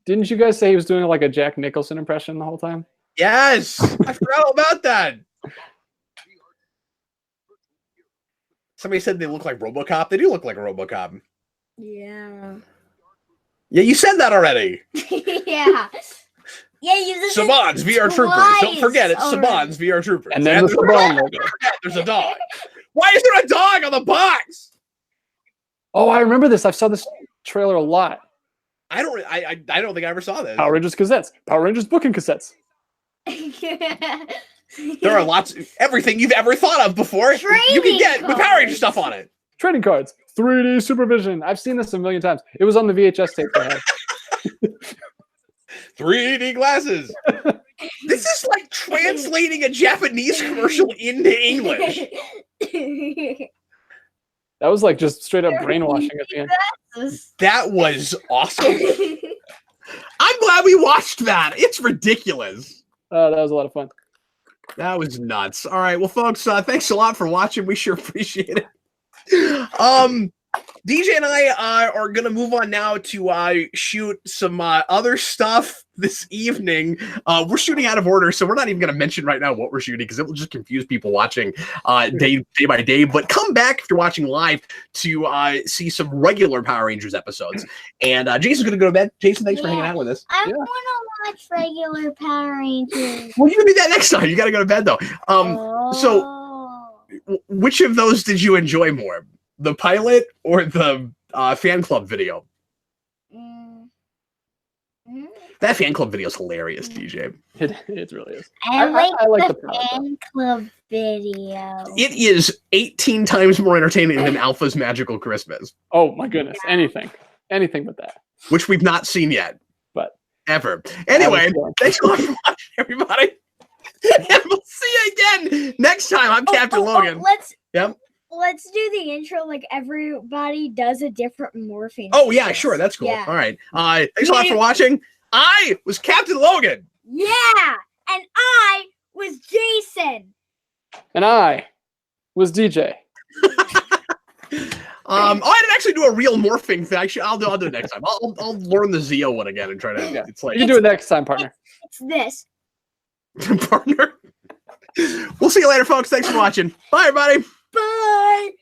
Didn't you guys say he was doing like a Jack Nicholson impression the whole time? Yes, I forgot all about that. Somebody said they look like RoboCop. They do look like a RoboCop. Yeah. Yeah, you said that already. Yeah. Yeah, you said Saban's VR Troopers. Don't forget it's Saban's VR Troopers. And then the Saban logo. Don't forget there's a dog. Why is there a dog on the box? Oh, I remember this. I saw this trailer a lot. I don't think I ever saw this. Power Rangers cassettes. Power Rangers booking cassettes. There are lots, everything you've ever thought of before. You can get with Power Ranger stuff on it. Trading cards. 3D supervision. I've seen this a million times. It was on the VHS tape I had. 3D glasses. This is like translating a Japanese commercial into English. That was like just straight up brainwashing at the end. That was awesome. I'm glad we watched that. It's ridiculous. That was a lot of fun. That was nuts. All right, well, folks, thanks a lot for watching. We sure appreciate it. DJ and I are going to move on now to shoot some other stuff this evening. We're shooting out of order, so we're not even going to mention right now what we're shooting because it will just confuse people watching day by day. But come back if you're watching live to see some regular Power Rangers episodes. And Jason's going to go to bed. Jason, thanks for hanging out with us. I want to watch regular Power Rangers. Well, you can do that next time. You got to go to bed, though. So which of those did you enjoy more? The pilot or the fan club video? That fan club video is hilarious, DJ. It really is. I like the fan club video. It is 18 times more entertaining than Alpha's Magical Christmas. Oh my goodness. Anything but that. Which we've not seen yet. But ever. Anyway, thanks a lot for watching, everybody. And we'll see you again next time. I'm Captain Logan. Let's do the intro like everybody does a different morphing. Oh, yeah, sure. That's cool. Yeah. All right. Thanks a lot for watching. I was Captain Logan. Yeah. And I was Jason. And I was DJ. I didn't actually do a real morphing thing. Actually, I'll do it next time. I'll learn the Zeo one again and try to. Yeah. It's like You can do it next time, partner. It's this. partner. We'll see you later, folks. Thanks for watching. Bye, everybody. Bye.